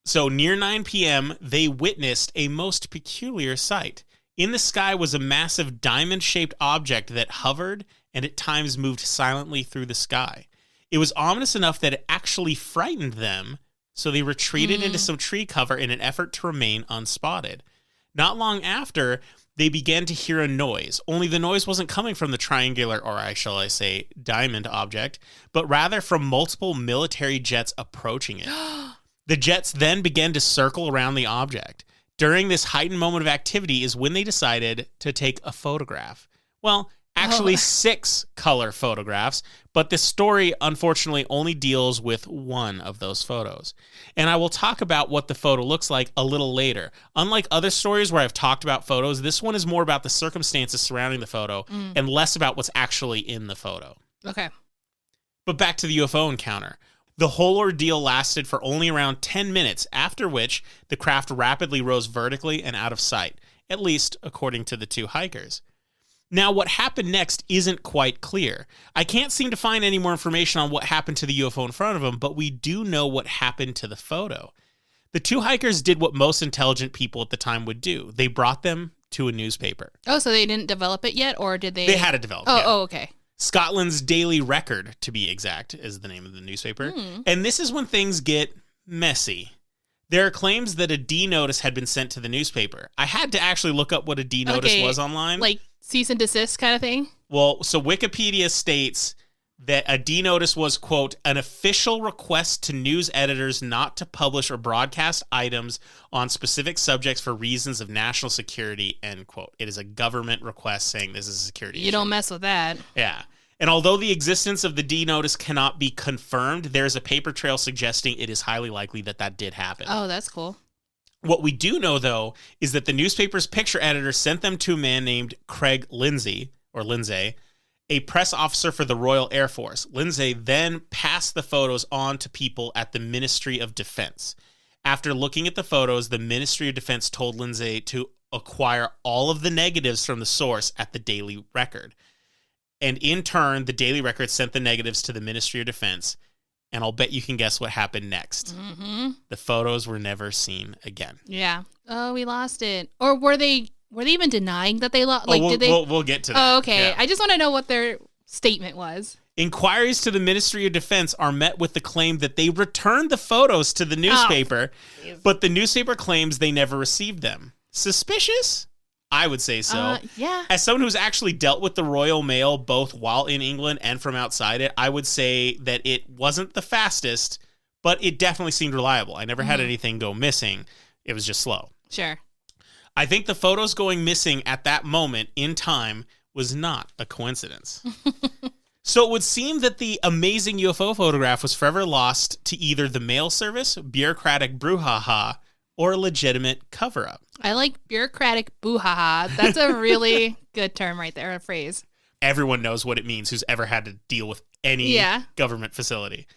So near 9 p.m., they witnessed a most peculiar sight. In the sky was a massive diamond-shaped object that hovered and at times moved silently through the sky. It was ominous enough that it actually frightened them, so they retreated into some tree cover in an effort to remain unspotted. Not long after, they began to hear a noise, only the noise wasn't coming from the triangular, or shall I say, diamond object, but rather from multiple military jets approaching it. The jets then began to circle around the object. During this heightened moment of activity is when they decided to take a photograph. Well, actually 6 color photographs, but this story unfortunately only deals with one of those photos. And I will talk about what the photo looks like a little later. Unlike other stories where I've talked about photos, this one is more about the circumstances surrounding the photo and less about what's actually in the photo. Okay. But back to the UFO encounter. The whole ordeal lasted for only around 10 minutes, after which the craft rapidly rose vertically and out of sight, at least according to the 2 hikers. Now, what happened next isn't quite clear. I can't seem to find any more information on what happened to the UFO in front of them, but we do know what happened to the photo. The 2 hikers did what most intelligent people at the time would do. They brought them to a newspaper. Oh, so they didn't develop it yet, or did they? They had it developed. Oh, okay. Scotland's Daily Record, to be exact, is the name of the newspaper. And this is when things get messy. There are claims that a D notice had been sent to the newspaper. I had to actually look up what a D notice was online. Like cease and desist kind of thing? Well, so Wikipedia states that a D notice was, quote, an official request to news editors not to publish or broadcast items on specific subjects for reasons of national security, end quote. It is a government request saying this is a security issue. You don't mess with that. Yeah. And although the existence of the D notice cannot be confirmed, there's a paper trail suggesting it is highly likely that that did happen. Oh, that's cool. What we do know, though, is that the newspaper's picture editor sent them to a man named Craig Lindsay, a press officer for the Royal Air Force. Lindsay then passed the photos on to people at the Ministry of Defense. After looking at the photos, the Ministry of Defense told Lindsay to acquire all of the negatives from the source at the Daily Record. And in turn, the Daily Record sent the negatives to the Ministry of Defense. And I'll bet you can guess what happened next. Mm-hmm. The photos were never seen again. Yeah. Oh, we lost it. Or were they even denying that they lost? Like, We'll get to that. Oh, okay. Yeah. I just want to know what their statement was. Inquiries to the Ministry of Defense are met with the claim that they returned the photos to the newspaper, but the newspaper claims they never received them. Suspicious? I would say so. Yeah. As someone who's actually dealt with the Royal Mail both while in England and from outside it, I would say that it wasn't the fastest, but it definitely seemed reliable. I never had anything go missing. It was just slow. Sure. I think the photos going missing at that moment in time was not a coincidence. So it would seem that the amazing UFO photograph was forever lost to either the mail service, bureaucratic brouhaha, or a legitimate cover-up. I like bureaucratic brouhaha. That's a really good term right there, a phrase. Everyone knows what it means who's ever had to deal with any government facility.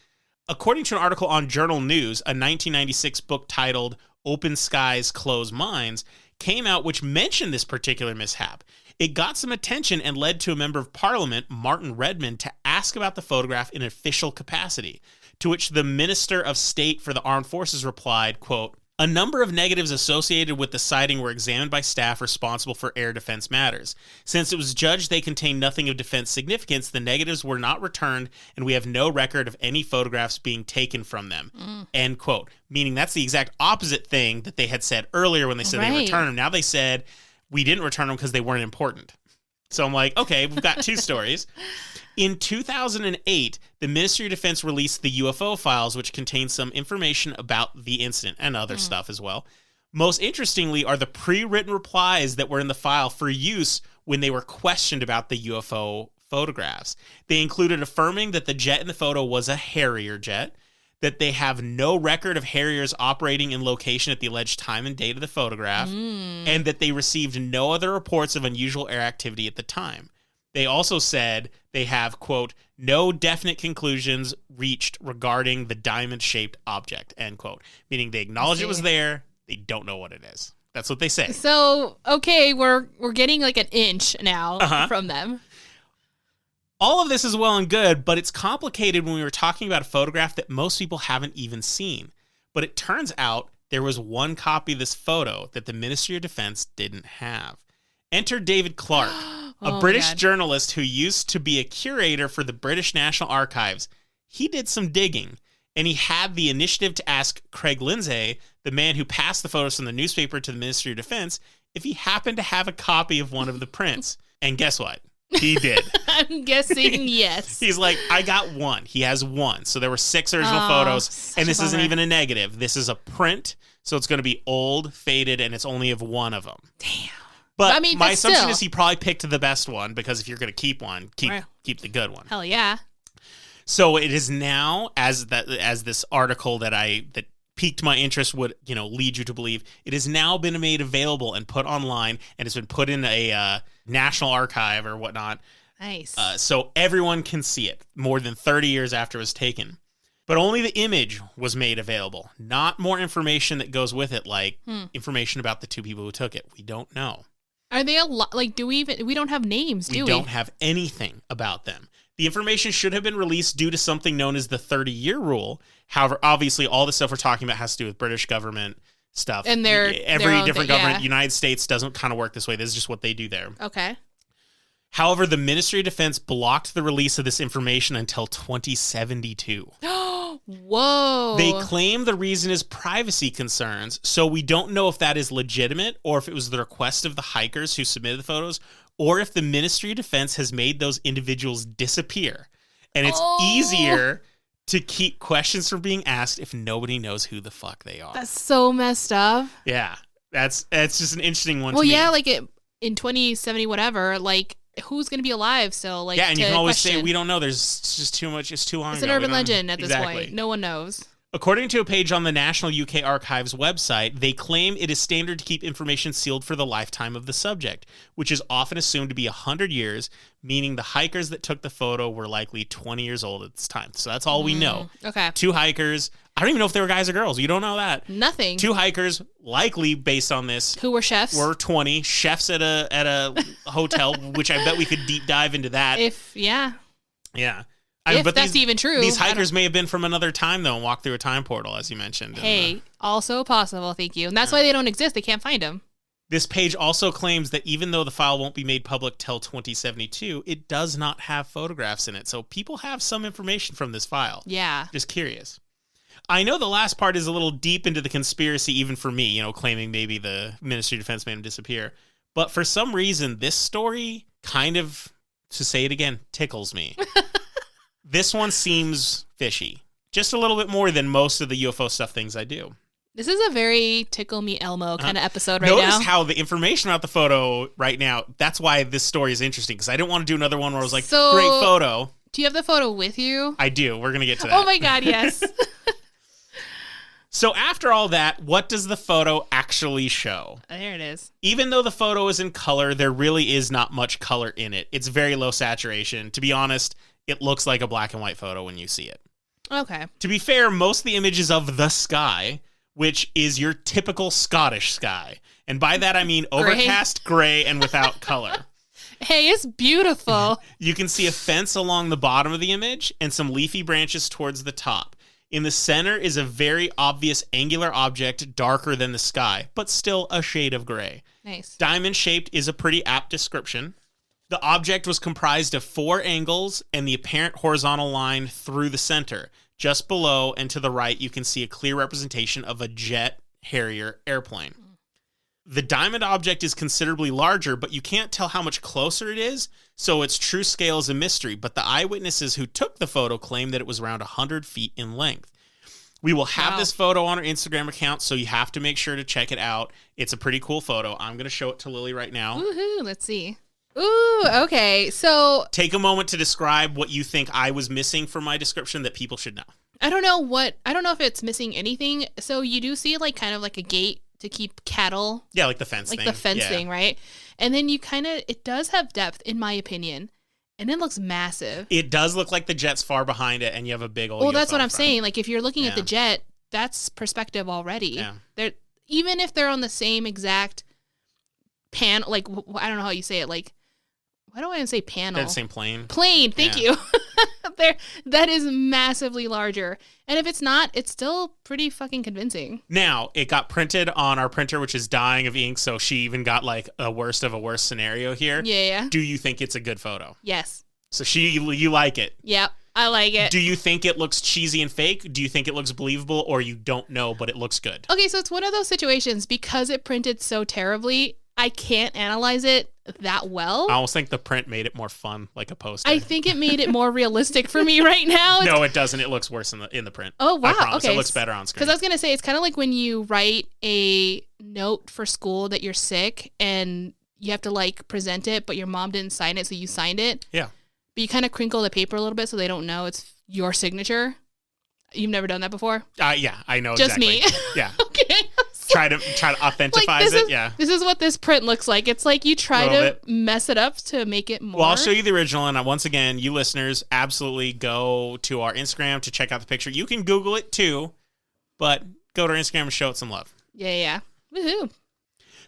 According to an article on Journal News, a 1996 book titled Open Skies, Closed Minds came out which mentioned this particular mishap. It got some attention and led to a member of parliament, Martin Redmond, to ask about the photograph in official capacity, to which the Minister of State for the Armed Forces replied, quote, "A number of negatives associated with the sighting were examined by staff responsible for air defense matters. Since it was judged they contained nothing of defense significance, the negatives were not returned, and we have no record of any photographs being taken from them." End quote. Meaning that's the exact opposite thing that they had said earlier when they said they returned them. Now they said, we didn't return them because they weren't important. So I'm like, okay, we've got two stories. In 2008, the Ministry of Defense released the UFO files, which contain some information about the incident and other stuff as well. Most interestingly are the pre-written replies that were in the file for use when they were questioned about the UFO photographs. They included affirming that the jet in the photo was a Harrier jet, that they have no record of Harriers operating in location at the alleged time and date of the photograph, and that they received no other reports of unusual air activity at the time. They also said they have, quote, "no definite conclusions reached regarding the diamond-shaped object," end quote. Meaning they acknowledge it was there, they don't know what it is. That's what they say. So, okay, we're getting like an inch now from them. All of this is well and good, but it's complicated when we were talking about a photograph that most people haven't even seen. But it turns out there was one copy of this photo that the Ministry of Defense didn't have. Enter David Clark, a British journalist who used to be a curator for the British National Archives. He did some digging, and he had the initiative to ask Craig Lindsay, the man who passed the photos from the newspaper to the Ministry of Defense, if he happened to have a copy of one of the prints. And guess what? He did. I'm guessing yes. He's like, I got one. He has one. So there were 6 original photos, and this isn't even a negative. This is a print, so it's going to be old, faded, and it's only of one of them. Damn. But I mean, my assumption is he probably picked the best one, because if you're going to keep one, keep the good one. Hell yeah. So it is now, as this article that piqued my interest would, lead you to believe, it has now been made available and put online, and it's been put in a national archive or whatnot. Nice. So everyone can see it more than 30 years after it was taken. But only the image was made available, not more information that goes with it, like information about the 2 people who took it. We don't know. Are they like, we don't have names, do we? We don't have anything about them. The information should have been released due to something known as the 30-year rule. However, obviously, all the stuff we're talking about has to do with British government stuff. And every different government, United States doesn't kind of work this way. This is just what they do there. Okay. However, the Ministry of Defense blocked the release of this information until 2072. Whoa. They claim the reason is privacy concerns, so we don't know if that is legitimate or if it was the request of the hikers who submitted the photos, or if the Ministry of Defense has made those individuals disappear. And it's easier to keep questions from being asked if nobody knows who the fuck they are. That's so messed up. Yeah. It's just an interesting one to me. Well, yeah, like in 2070 whatever, like who's going to be alive still? Like, yeah, and you can always say, we don't know. There's just too much. It's too long ago. It's an urban legend at this point. No one knows. According to a page on the National UK Archives website, they claim it is standard to keep information sealed for the lifetime of the subject, which is often assumed to be 100 years, meaning the hikers that took the photo were likely 20 years old at this time. So that's all we know. Okay. 2 hikers. I don't even know if they were guys or girls. You don't know that. Nothing. 2 hikers, likely based on this. Who were chefs? Were 20 chefs at a hotel, which I bet we could deep dive into that. Yeah. But that's even true. These hikers may have been from another time, though, and walked through a time portal, as you mentioned. Hey, also possible, thank you. And that's why they don't exist. They can't find them. This page also claims that even though the file won't be made public till 2072, it does not have photographs in it. So people have some information from this file. Yeah. Just curious. I know the last part is a little deep into the conspiracy, even for me, claiming maybe the Ministry of Defense made him disappear. But for some reason, this story kind of, to say it again, tickles me. This one seems fishy. Just a little bit more than most of the UFO stuff things I do. This is a very tickle me Elmo kind of episode right now. Notice how the information about the photo right now, that's why this story is interesting, because I didn't want to do another one where I was like, great photo. Do you have the photo with you? I do. We're going to get to that. Oh my God, yes. So after all that, what does the photo actually show? There it is. Even though the photo is in color, there really is not much color in it. It's very low saturation. To be honest, it looks like a black and white photo when you see it. Okay. To be fair, most of the images of the sky, which is your typical Scottish sky. And by that, I mean overcast, gray, and without color. Hey, it's beautiful. You can see a fence along the bottom of the image and some leafy branches towards the top. In the center is a very obvious angular object, darker than the sky, but still a shade of gray. Nice. Diamond-shaped is a pretty apt description. The object was comprised of 4 angles and the apparent horizontal line through the center. Just below and to the right, you can see a clear representation of a jet Harrier airplane. The diamond object is considerably larger, but you can't tell how much closer it is, so its true scale is a mystery, but the eyewitnesses who took the photo claim that it was around 100 feet in length. We will have this photo on our Instagram account, so you have to make sure to check it out. It's a pretty cool photo. I'm going to show it to Lily right now. Woohoo, let's see. Ooh, okay, so... Take a moment to describe what you think I was missing from my description that people should know. I don't know if it's missing anything. So you do see like kind of like a gate to keep cattle. Yeah, like the fence thing. Like the fence thing, right? And then it does have depth, in my opinion. And it looks massive. It does look like the jet's far behind it, and you have a big old Well, that's UFO what I'm in front. saying. Like, if you're looking at the jet, that's perspective already. Yeah. Even if they're on the same exact panel, like, I don't know how you say it. Like, why do I even say panel? They're the same plane. Plane, thank you. That is massively larger. And if it's not, it's still pretty fucking convincing. Now, it got printed on our printer, which is dying of ink, so she even got like a worst of a worst scenario here. Yeah. Do you think it's a good photo? Yes. So you like it? Yep, I like it. Do you think it looks cheesy and fake? Do you think it looks believable, or you don't know, but it looks good? Okay, so it's one of those situations, because it printed so terribly, I can't analyze it that well. I almost think the print made it more fun, like a poster. I think it made it more realistic for me right now. No, it doesn't. It looks worse in the print. Oh, wow. I promise. Okay. It looks better on screen. Because I was going to say, it's kind of like when you write a note for school that you're sick and you have to like present it, but your mom didn't sign it, so you signed it. Yeah. But you kind of crinkle the paper a little bit so they don't know it's your signature. You've never done that before? Yeah, I know Just exactly. me. Yeah. Okay. Try to authentize like, it. Yeah. This is what this print looks like. It's like you try to mess it up to make it more. Well, I'll show you the original, and once again, you listeners, absolutely go to our Instagram to check out the picture. You can Google it too, but go to our Instagram and show it some love. Yeah. Woohoo.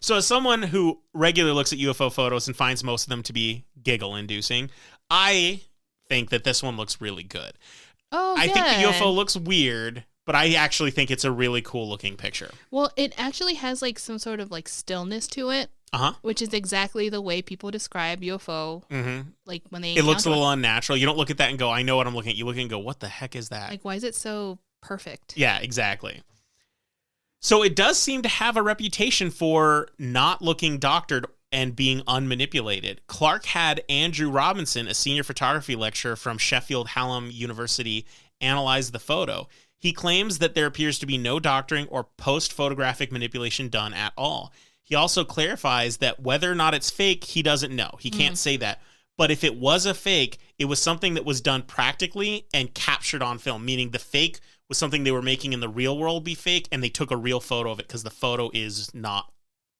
So as someone who regularly looks at UFO photos and finds most of them to be giggle-inducing, I think that this one looks really good. Oh, I good. think the UFO looks weird, but I actually think it's a really cool-looking picture. Well, it actually has like some sort of like stillness to it, which is exactly the way people describe UFO. Mm-hmm. Like when they it looks a little unnatural. You don't look at that and go, I know what I'm looking at. You look and go, what the heck is that? like, why is it so perfect? Yeah, exactly. So it does seem to have a reputation for not looking doctored and being unmanipulated. Clark had Andrew Robinson, a senior photography lecturer from Sheffield Hallam University, analyze the photo. He claims that there appears to be no doctoring or post-photographic manipulation done at all. He also clarifies that whether or not it's fake, he doesn't know. He can't say that. But if it was a fake, it was something that was done practically and captured on film, meaning the fake was something they were making in the real world be fake, and they took a real photo of it because the photo is not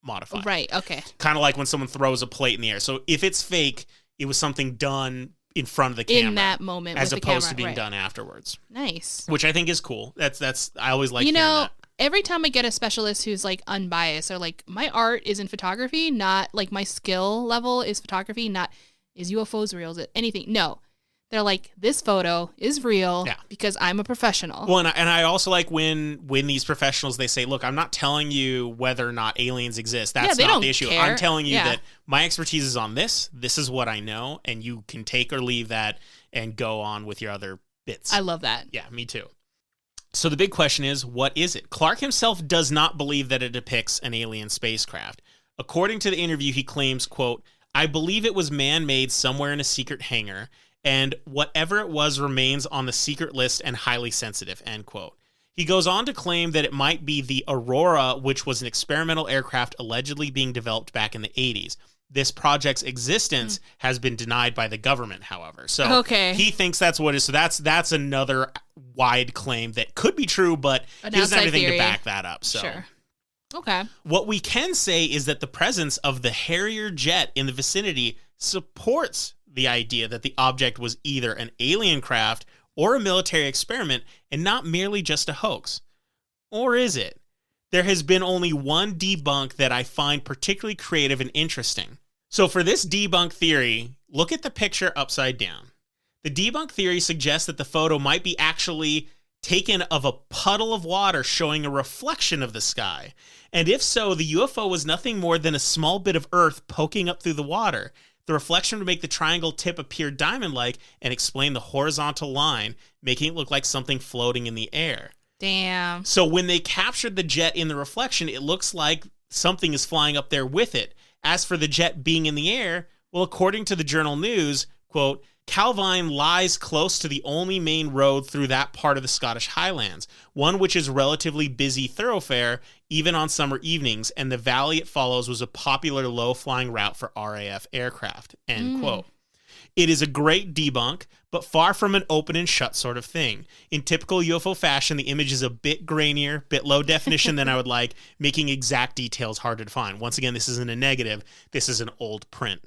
modified. Right, okay. Kind of like when someone throws a plate in the air. So if it's fake, it was something done in front of the camera. In that moment as with the opposed camera, to being right. done afterwards. Nice. Which I think is cool. That's I always like you hearing know, that. every time I get a specialist who's like unbiased or like my art is in photography, not like my skill level is photography, not is UFOs real, is it anything? No. They're like, this photo is real because I'm a professional. Well, and I also like when these professionals, they say, look, I'm not telling you whether or not aliens exist. That's they not don't the issue. care. I'm telling you Yeah. that my expertise is on this. This is what I know, and you can take or leave that and go on with your other bits. I love that. Yeah, me too. So the big question is, what is it? Clark himself does not believe that it depicts an alien spacecraft. According to the interview, he claims, quote, I believe it was man-made somewhere in a secret hangar, and whatever it was remains on the secret list and highly sensitive, end quote. He goes on to claim that it might be the Aurora, which was an experimental aircraft allegedly being developed back in the 80s. This project's existence has been denied by the government, however. So he thinks that's what it is. So that's another wide claim that could be true, but he doesn't have anything to back that up. So. Sure. Okay. What we can say is that the presence of the Harrier jet in the vicinity supports the idea that the object was either an alien craft or a military experiment and not merely just a hoax. Or is it? there has been only one debunk that I find particularly creative and interesting. So for this debunk theory, look at the picture upside down. The debunk theory suggests that the photo might be actually taken of a puddle of water showing a reflection of the sky. And if so, the UFO was nothing more than a small bit of earth poking up through the water. The reflection would make the triangle tip appear diamond-like and explain the horizontal line, making it look like something floating in the air. Damn. So when they captured the jet in the reflection, it looks like something is flying up there with it. As for the jet being in the air, well, according to the Journal News, quote, Calvine lies close to the only main road through that part of the Scottish Highlands, one which is a relatively busy thoroughfare even on summer evenings, and the valley it follows was a popular low-flying route for RAF aircraft, end quote. It is a great debunk, but far from an open and shut sort of thing. In typical UFO fashion, the image is a bit grainier, bit low definition than I would like, making exact details harder to find. Once again, this isn't a negative. This is an old print.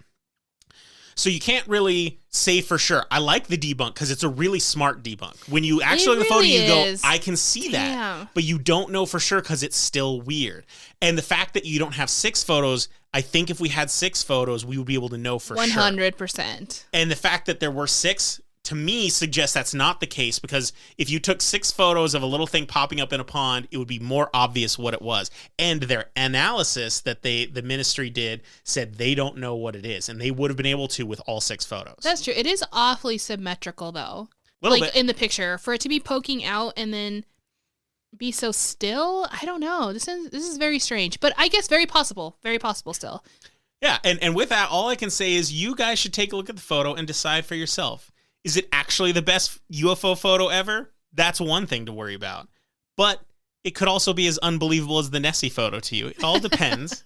So you can't really say for sure. I like the debunk because it's a really smart debunk. When you actually look at the photo, you go, I can see that. But you don't know for sure because it's still weird. And the fact that you don't have 6 photos, I think if we had 6 photos, we would be able to know for 100%. Sure. And the fact that there were 6, to me, suggests that's not the case, because if you took 6 photos of a little thing popping up in a pond, it would be more obvious what it was. And their analysis that the ministry did said they don't know what it is, and they would have been able to with all 6 photos. That's true. It is awfully symmetrical, though. Little like bit. In the picture, for it to be poking out and then be so still, I don't know. This is very strange, but I guess very possible. Very possible still. Yeah, and with that, all I can say is you guys should take a look at the photo and decide for yourself. Is it actually the best UFO photo ever? That's one thing to worry about. But it could also be as unbelievable as the Nessie photo to you. It all depends.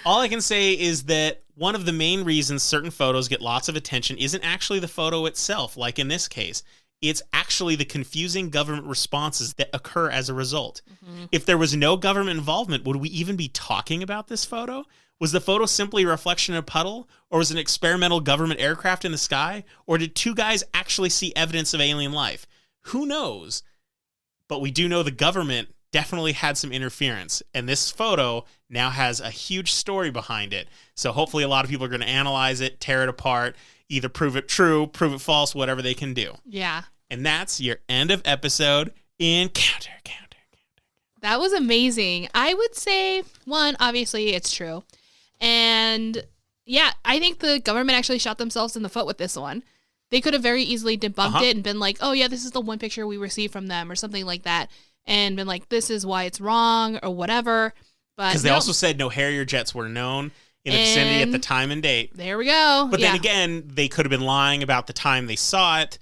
All I can say is that one of the main reasons certain photos get lots of attention isn't actually the photo itself, like in this case. It's actually the confusing government responses that occur as a result. Mm-hmm. If there was no government involvement, would we even be talking about this photo? Was the photo simply a reflection in a puddle? Or was it an experimental government aircraft in the sky? Or did 2 guys actually see evidence of alien life? Who knows? But we do know the government definitely had some interference. And this photo now has a huge story behind it. So hopefully a lot of people are going to analyze it, tear it apart, either prove it true, prove it false, whatever they can do. Yeah. And that's your end of episode in Counter. That was amazing. I would say, one, obviously it's true. And yeah, I think the government actually shot themselves in the foot with this one. They could have very easily debunked it and been like, oh yeah, this is the one picture we received from them or something like that. And been like, this is why it's wrong or whatever. But because they also said no Harrier jets were known in the vicinity at the time and date. There we go. But then again, they could have been lying about the time they saw it.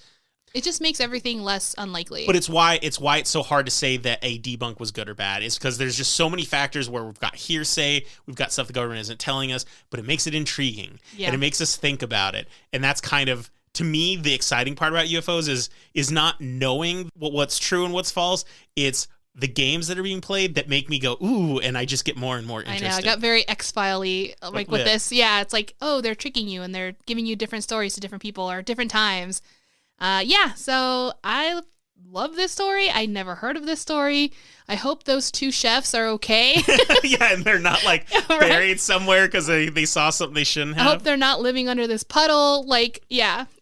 It just makes everything less unlikely. But it's why it's so hard to say that a debunk was good or bad. It's because there's just so many factors where we've got hearsay, we've got stuff the government isn't telling us, but it makes it intriguing. Yeah. And it makes us think about it. And that's kind of, to me, the exciting part about UFOs is not knowing what's true and what's false. It's the games that are being played that make me go, ooh, and I just get more and more interested. I know, I got very X-File-y with this. Yeah, it's like, oh, they're tricking you and they're giving you different stories to different people or different times. So I love this story. I never heard of this story. I hope those 2 chefs are okay. Yeah, and they're not like buried somewhere because they saw something they shouldn't have. I hope they're not living under this puddle.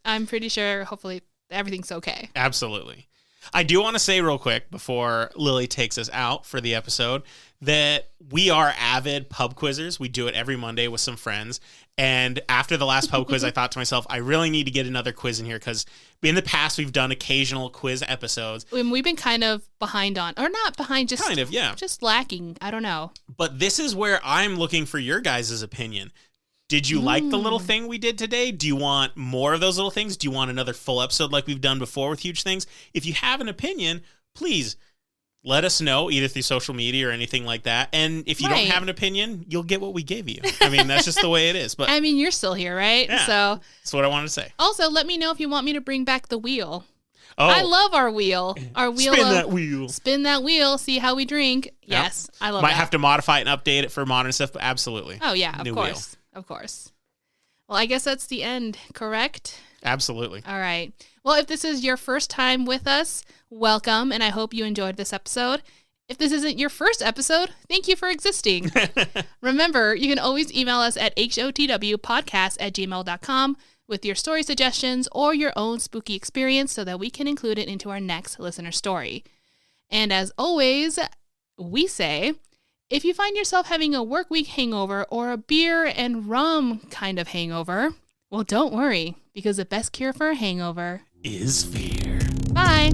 I'm pretty sure hopefully everything's okay. Absolutely. I do want to say real quick before Lily takes us out for the episode that we are avid pub quizzers. We do it every Monday with some friends. And after the last pub quiz, I thought to myself, I really need to get another quiz in here because in the past we've done occasional quiz episodes. And we've been kind of behind on, or not behind, just kind of, yeah, just lacking. I don't know. But this is where I'm looking for your guys' opinion. Did you like the little thing we did today? Do you want more of those little things? Do you want another full episode like we've done before with huge things? If you have an opinion, please let us know either through social media or anything like that. And if you don't have an opinion, you'll get what we gave you. I mean, that's just the way it is. But I mean, you're still here, right? Yeah, so that's what I wanted to say. Also, let me know if you want me to bring back the wheel. Oh, I love our wheel. Our wheel. Spin that wheel. Spin that wheel. See how we drink. Yes, I love Might that. have to modify it and update it for modern stuff, but absolutely. Oh, yeah, of course. Wheel. Of course. Well, I guess that's the end, correct? Absolutely. All right. Well, if this is your first time with us, welcome, and I hope you enjoyed this episode. If this isn't your first episode, thank you for existing. Remember, you can always email us at hotwpodcast@gmail.com with your story suggestions or your own spooky experience so that we can include it into our next listener story. And as always, we say, if you find yourself having a work week hangover or a beer and rum kind of hangover, well, don't worry, because the best cure for a hangover is fear. Bye.